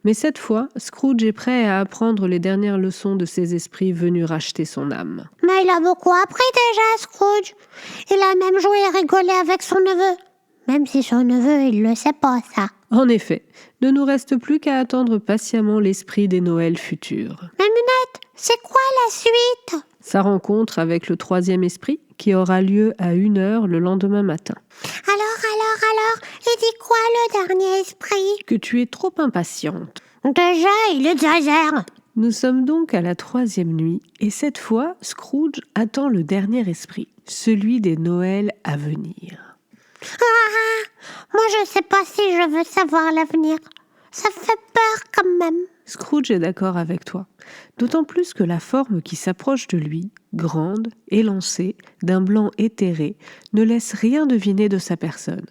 S1: Mais cette fois, Scrooge est prêt à apprendre les dernières leçons de ces esprits venus racheter son âme.
S2: Mais il a beaucoup appris déjà, Scrooge. Il a même joué et rigolé avec son neveu. Même si son neveu, il le sait pas, ça.
S1: En effet, ne nous reste plus qu'à attendre patiemment l'esprit des Noëls futurs.
S2: Mais Minette, c'est quoi la suite ?
S1: Sa rencontre avec le troisième esprit qui aura lieu à 1h le lendemain matin.
S2: Alors, il dit quoi le dernier esprit ?
S1: Que tu es trop impatiente.
S2: Déjà, il exagère.
S1: Nous sommes donc à la 3e nuit et cette fois, Scrooge attend le dernier esprit, celui des Noëls à venir.
S2: Moi, je sais pas si je veux savoir l'avenir. Ça fait peur quand même.
S1: Scrooge est d'accord avec toi, d'autant plus que la forme qui s'approche de lui, grande, élancée, d'un blanc éthéré, ne laisse rien deviner de sa personne.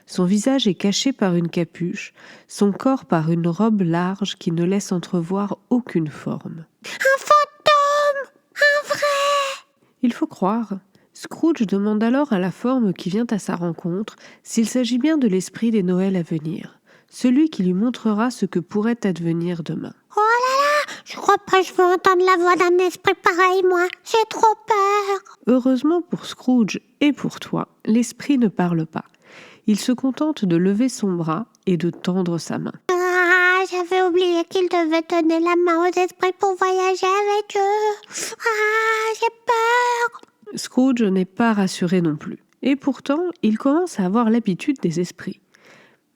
S1: Son visage est caché par une capuche, son corps par une robe large qui ne laisse entrevoir aucune forme.
S2: Un fantôme! Un vrai!
S1: Il faut croire. Scrooge demande alors à la forme qui vient à sa rencontre s'il s'agit bien de l'esprit des Noëls à venir, celui qui lui montrera ce que pourrait advenir demain.
S2: Oh là là! Je crois pas que je veux entendre la voix d'un esprit pareil, moi. J'ai trop peur.
S1: Heureusement pour Scrooge et pour toi, l'esprit ne parle pas. Il se contente de lever son bras et de tendre sa main.
S2: Ah, j'avais oublié qu'il devait donner la main aux esprits pour voyager avec eux. Ah, j'ai peur.
S1: Scrooge n'est pas rassuré non plus. Et pourtant, il commence à avoir l'habitude des esprits.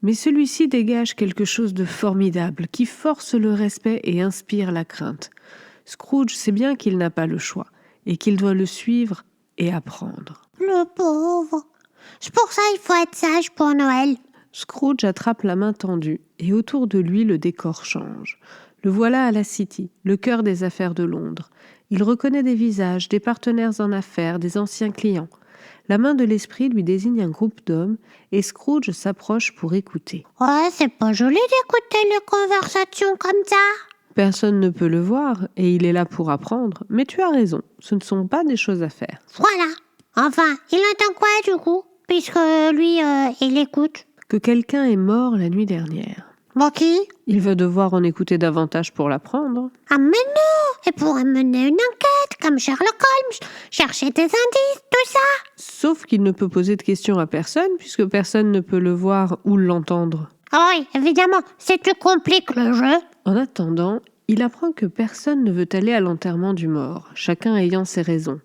S1: Mais celui-ci dégage quelque chose de formidable qui force le respect et inspire la crainte. Scrooge sait bien qu'il n'a pas le choix et qu'il doit le suivre et apprendre.
S2: Le pauvre. C'est pour ça qu'il faut être sage pour Noël.
S1: Scrooge attrape la main tendue et autour de lui le décor change. Le voilà à la City, le cœur des affaires de Londres. Il reconnaît des visages, des partenaires en affaires, des anciens clients. La main de l'esprit lui désigne un groupe d'hommes et Scrooge s'approche pour écouter.
S2: Ouais, c'est pas joli d'écouter les conversations comme ça.
S1: Personne ne peut le voir et il est là pour apprendre, mais tu as raison, ce ne sont pas des choses à faire.
S2: Voilà. Enfin, il entend quoi du coup? Puisque lui, il écoute.
S1: Que quelqu'un est mort la nuit dernière.
S2: Bon, qui?
S1: Il va devoir en écouter davantage pour l'apprendre.
S2: Ah mais non! Il pourrait mener une enquête, comme Sherlock Holmes, chercher des indices, tout ça.
S1: Sauf qu'il ne peut poser de questions à personne, puisque personne ne peut le voir ou l'entendre.
S2: Ah oui, évidemment, si tu compliques le jeu.
S1: En attendant, il apprend que personne ne veut aller à l'enterrement du mort, chacun ayant ses raisons.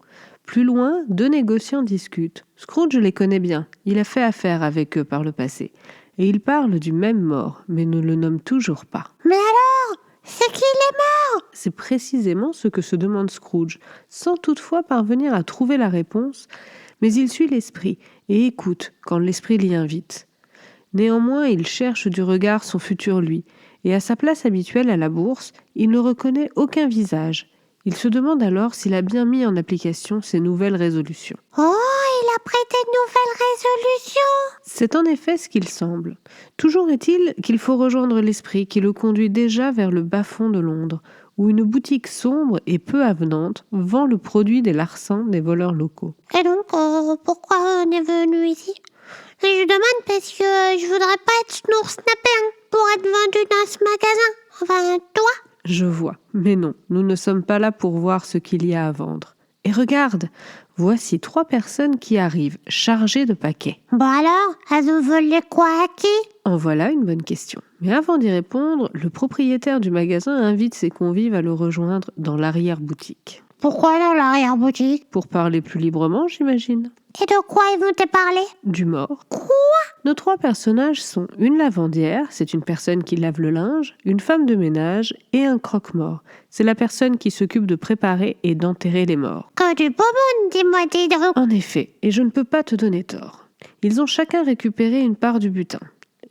S1: Plus loin, deux négociants discutent. Scrooge les connaît bien, il a fait affaire avec eux par le passé. Et ils parlent du même mort, mais ne le nomment toujours pas.
S2: Mais alors, c'est qui les morts?
S1: C'est précisément ce que se demande Scrooge, sans toutefois parvenir à trouver la réponse, mais il suit l'esprit et écoute quand l'esprit l'y invite. Néanmoins, il cherche du regard son futur lui, et à sa place habituelle à la bourse, il ne reconnaît aucun visage. Il se demande alors s'il a bien mis en application ses nouvelles résolutions.
S2: Oh, il a pris des nouvelles résolutions.
S1: C'est en effet ce qu'il semble. Toujours est-il qu'il faut rejoindre l'esprit qui le conduit déjà vers le bas-fond de Londres, où une boutique sombre et peu avenante vend le produit des larcins des voleurs locaux.
S2: Et donc, pourquoi on est venu ici? Et je demande parce que je voudrais pas être snour-snappé pour être vendu dans ce magasin. Enfin, toi?
S1: Je vois, mais non, nous ne sommes pas là pour voir ce qu'il y a à vendre. Et regarde, voici 3 personnes qui arrivent, chargées de paquets.
S2: Bon alors, elles ont volé quoi à qui?
S1: En voilà une bonne question. Mais avant d'y répondre, le propriétaire du magasin invite ses convives à le rejoindre dans l'arrière-boutique.
S2: Pourquoi dans l'arrière-boutique?
S1: Pour parler plus librement, j'imagine.
S2: Et de quoi ils vont te parler?
S1: Du mort.
S2: Quoi?
S1: Nos 3 personnages sont une lavandière, c'est une personne qui lave le linge, une femme de ménage et un croque-mort. C'est la personne qui s'occupe de préparer et d'enterrer les morts.
S2: Que du bonbon, dis-moi Diderot.
S1: En effet, et je ne peux pas te donner tort. Ils ont chacun récupéré une part du butin.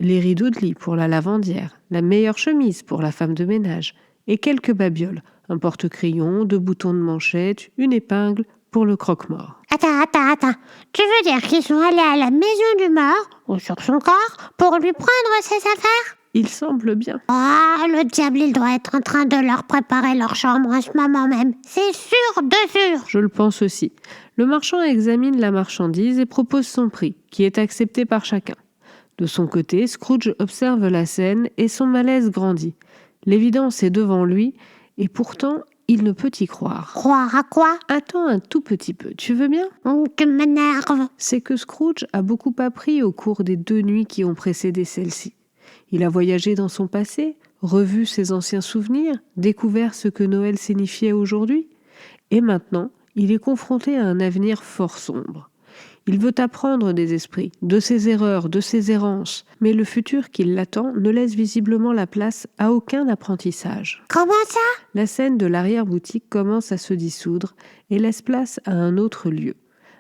S1: Les rideaux de lit pour la lavandière, la meilleure chemise pour la femme de ménage, et quelques babioles, un porte-crayon, 2 boutons de manchette, une épingle pour le croque-mort.
S2: Attends. Tu veux dire qu'ils sont allés à la maison du mort, ou sur son corps, pour lui prendre ses affaires?
S1: Il semble bien.
S2: Ah, le diable, il doit être en train de leur préparer leur chambre en ce moment même. C'est sûr de sûr.
S1: Je le pense aussi. Le marchand examine la marchandise et propose son prix, qui est accepté par chacun. De son côté, Scrooge observe la scène et son malaise grandit. L'évidence est devant lui, et pourtant, il ne peut y croire.
S2: Croire à quoi?
S1: Attends un tout petit peu, tu veux bien?
S2: Tu m'énerves.
S1: C'est que Scrooge a beaucoup appris au cours des 2 nuits qui ont précédé celle-ci. Il a voyagé dans son passé, revu ses anciens souvenirs, découvert ce que Noël signifiait aujourd'hui. Et maintenant, il est confronté à un avenir fort sombre. Il veut apprendre des esprits, de ses erreurs, de ses errances, mais le futur qui l'attend ne laisse visiblement la place à aucun apprentissage.
S2: Comment ça?
S1: La scène de l'arrière-boutique commence à se dissoudre et laisse place à un autre lieu.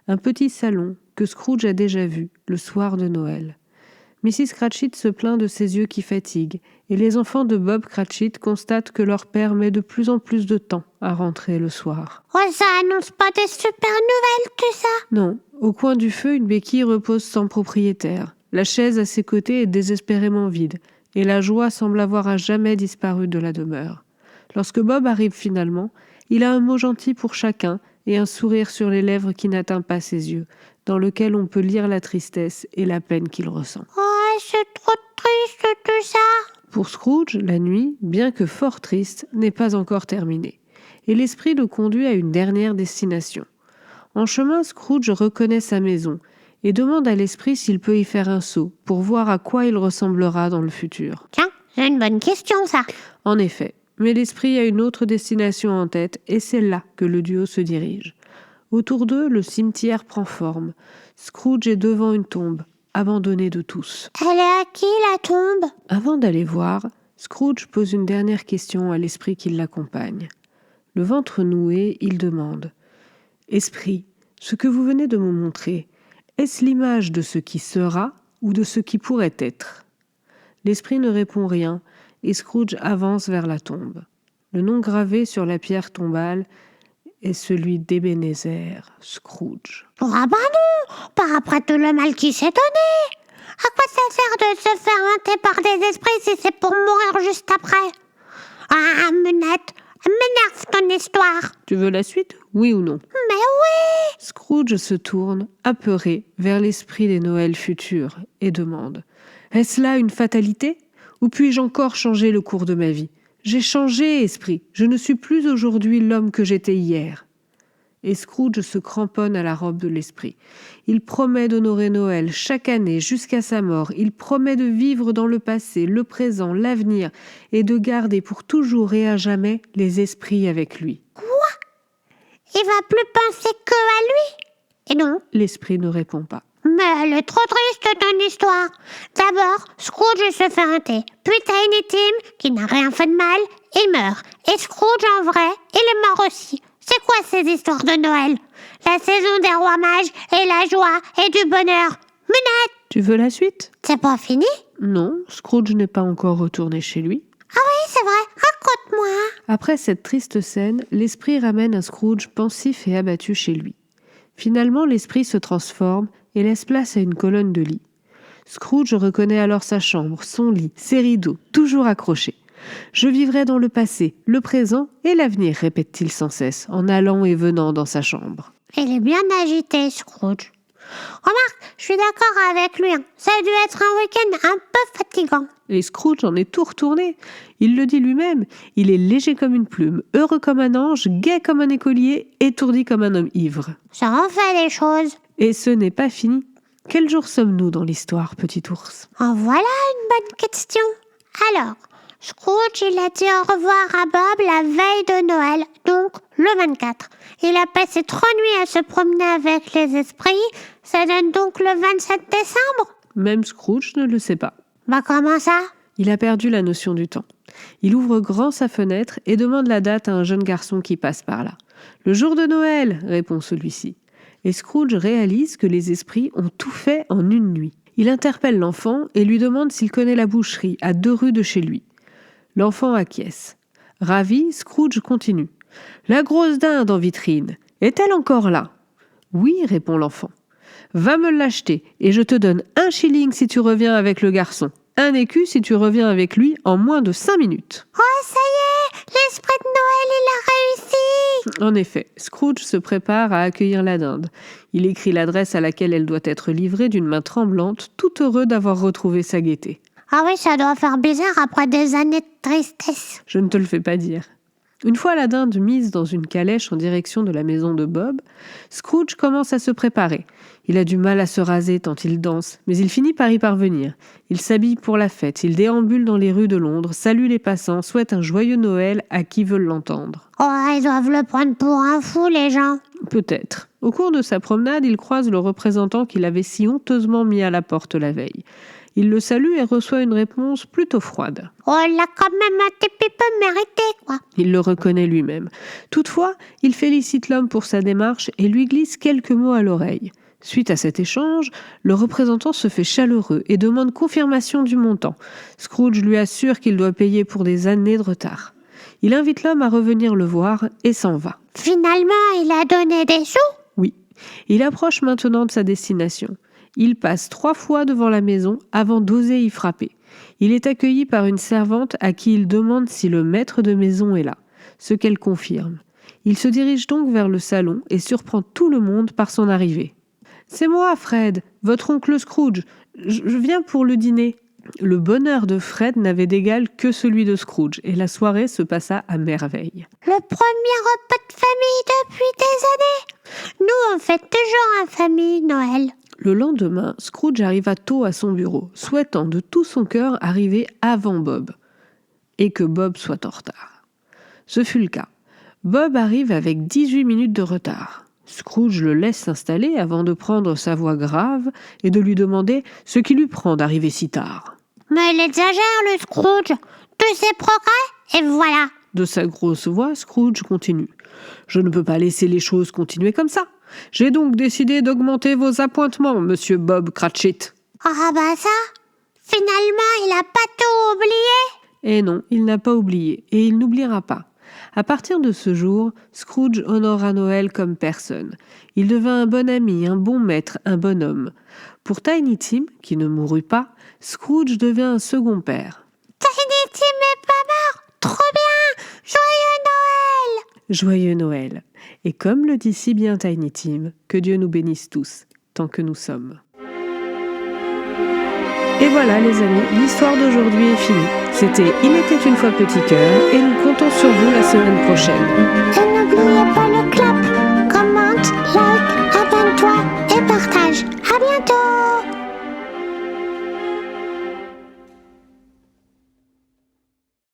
S1: Un petit salon que Scrooge a déjà vu le soir de Noël. Mrs. Cratchit se plaint de ses yeux qui fatiguent, et les enfants de Bob Cratchit constatent que leur père met de plus en plus de temps à rentrer le soir.
S2: Oh, ça annonce pas des super nouvelles, tout ça?
S1: Non, au coin du feu, une béquille repose sans propriétaire. La chaise à ses côtés est désespérément vide, et la joie semble avoir à jamais disparu de la demeure. Lorsque Bob arrive finalement, il a un mot gentil pour chacun et un sourire sur les lèvres qui n'atteint pas ses yeux, dans lequel on peut lire la tristesse et la peine qu'il ressent.
S2: « Oh, c'est trop triste tout ça !»
S1: Pour Scrooge, la nuit, bien que fort triste, n'est pas encore terminée, et l'esprit le conduit à une dernière destination. En chemin, Scrooge reconnaît sa maison et demande à l'esprit s'il peut y faire un saut pour voir à quoi il ressemblera dans le futur.
S2: Tiens, c'est une bonne question ça.
S1: En effet, mais l'esprit a une autre destination en tête et c'est là que le duo se dirige. Autour d'eux, le cimetière prend forme. Scrooge est devant une tombe, abandonnée de tous.
S2: Elle est à qui la tombe?
S1: Avant d'aller voir, Scrooge pose une dernière question à l'esprit qui l'accompagne. Le ventre noué, il demande « Esprit, ce que vous venez de me montrer, est-ce l'image de ce qui sera ou de ce qui pourrait être ?» L'esprit ne répond rien et Scrooge avance vers la tombe. Le nom gravé sur la pierre tombale est celui d'Ebenezer Scrooge.
S2: Ah bah non, pas après tout le mal qui s'est donné. À quoi ça sert de se faire hanter par des esprits si c'est pour mourir juste après? Ah, Munette, m'énerve ton histoire.
S1: Tu veux la suite, oui ou non?
S2: Mais oui!
S1: Scrooge se tourne, apeuré, vers l'esprit des Noëls futurs et demande « Est-ce là une fatalité? Ou puis-je encore changer le cours de ma vie? J'ai changé, esprit. Je ne suis plus aujourd'hui l'homme que j'étais hier. » Et Scrooge se cramponne à la robe de l'esprit. Il promet d'honorer Noël chaque année jusqu'à sa mort. Il promet de vivre dans le passé, le présent, l'avenir et de garder pour toujours et à jamais les esprits avec lui.
S2: Quoi? Il va plus penser que à lui? Et non.
S1: L'esprit ne répond pas.
S2: Mais elle est trop triste ton histoire. D'abord, Scrooge se fait hanter. Puis t'as une intime qui n'a rien fait de mal et meurt. Et Scrooge en vrai, il est mort aussi. C'est quoi ces histoires de Noël? La saison des rois mages et la joie et du bonheur. Munette!
S1: Tu veux la suite?
S2: C'est pas fini?
S1: Non, Scrooge n'est pas encore retourné chez lui.
S2: Ah oui, c'est vrai. Raconte-moi.
S1: Après cette triste scène, l'esprit ramène un Scrooge pensif et abattu chez lui. Finalement, l'esprit se transforme et laisse place à une colonne de lit. Scrooge reconnaît alors sa chambre, son lit, ses rideaux, toujours accrochés. « Je vivrai dans le passé, le présent et l'avenir », répète-t-il sans cesse, en allant et venant dans sa chambre.
S2: Il est bien agité, Scrooge. Remarque, je suis d'accord avec lui. Ça a dû être un week-end un peu fatigant.
S1: Et Scrooge en est tout retourné. Il le dit lui-même. Il est léger comme une plume, heureux comme un ange, gai comme un écolier, étourdi comme un homme ivre.
S2: Ça en fait des choses.
S1: Et ce n'est pas fini. Quel jour sommes-nous dans l'histoire, petit ours?
S2: En voilà une bonne question. Alors, Scrooge, il a dit au revoir à Bob la veille de Noël, donc le 24. Il a passé 3 nuits à se promener avec les esprits. Ça donne donc le 27 décembre.
S1: Même Scrooge ne le sait pas.
S2: Bah comment ça?
S1: Il a perdu la notion du temps. Il ouvre grand sa fenêtre et demande la date à un jeune garçon qui passe par là. « Le jour de Noël !» répond celui-ci. Et Scrooge réalise que les esprits ont tout fait en une nuit. Il interpelle l'enfant et lui demande s'il connaît la boucherie à 2 rues de chez lui. L'enfant acquiesce. Ravi, Scrooge continue. « La grosse dinde en vitrine, est-elle encore là ?»« Oui, répond l'enfant. « Va me l'acheter et je te donne 1 shilling si tu reviens avec le garçon. 1 écu si tu reviens avec lui en moins de 5 minutes. »
S2: Oh, ça y est, l'esprit de Noël, il a réussi.
S1: En effet, Scrooge se prépare à accueillir la dinde. Il écrit l'adresse à laquelle elle doit être livrée d'une main tremblante, tout heureux d'avoir retrouvé sa gaieté.
S2: Ah oui, ça doit faire bizarre après des années de tristesse.
S1: Je ne te le fais pas dire. Une fois la dinde mise dans une calèche en direction de la maison de Bob, Scrooge commence à se préparer. Il a du mal à se raser tant il danse, mais il finit par y parvenir. Il s'habille pour la fête, il déambule dans les rues de Londres, salue les passants, souhaite un joyeux Noël à qui veut l'entendre.
S2: Oh, ils doivent le prendre pour un fou, les gens.
S1: Peut-être. Au cours de sa promenade, il croise le représentant qu'il avait si honteusement mis à la porte la veille. Il le salue et reçoit une réponse plutôt froide.
S2: Oh, il a quand même un petit peu mérité, quoi.
S1: Il le reconnaît lui-même. Toutefois, il félicite l'homme pour sa démarche et lui glisse quelques mots à l'oreille. Suite à cet échange, le représentant se fait chaleureux et demande confirmation du montant. Scrooge lui assure qu'il doit payer pour des années de retard. Il invite l'homme à revenir le voir et s'en va.
S2: Finalement, il a donné des sous?
S1: Oui. Il approche maintenant de sa destination. Il passe 3 fois devant la maison avant d'oser y frapper. Il est accueilli par une servante à qui il demande si le maître de maison est là, ce qu'elle confirme. Il se dirige donc vers le salon et surprend tout le monde par son arrivée. « C'est moi, Fred, votre oncle Scrooge. Je viens pour le dîner. » Le bonheur de Fred n'avait d'égal que celui de Scrooge, et la soirée se passa à merveille.
S2: Le premier repas de famille depuis des années. Nous, on fête toujours en famille Noël.
S1: Le lendemain, Scrooge arriva tôt à son bureau, souhaitant de tout son cœur arriver avant Bob, et que Bob soit en retard. Ce fut le cas. Bob arrive avec 18 minutes de retard. Scrooge le laisse s'installer avant de prendre sa voix grave et de lui demander ce qui lui prend d'arriver si tard.
S2: « Mais il exagère, le Scrooge. Tous ses progrès, et voilà. »
S1: De sa grosse voix, Scrooge continue. « Je ne peux pas laisser les choses continuer comme ça. J'ai donc décidé d'augmenter vos appointements, monsieur Bob Cratchit. »
S2: Ah bah ça, finalement, il a pas tout oublié.
S1: Et non, il n'a pas oublié, et il n'oubliera pas. À partir de ce jour, Scrooge honora Noël comme personne. Il devint un bon ami, un bon maître, un bon homme. Pour Tiny Tim, qui ne mourut pas, Scrooge devint un second père.
S2: Tiny Tim n'est pas mort. Trop bien. Joyeux Noël.
S1: Joyeux Noël. Et comme le dit si bien Tiny Tim, que Dieu nous bénisse tous, tant que nous sommes. Et voilà les amis, l'histoire d'aujourd'hui est finie. C'était Il était une fois petit cœur et nous comptons sur vous la semaine prochaine.
S2: Et n'oubliez pas le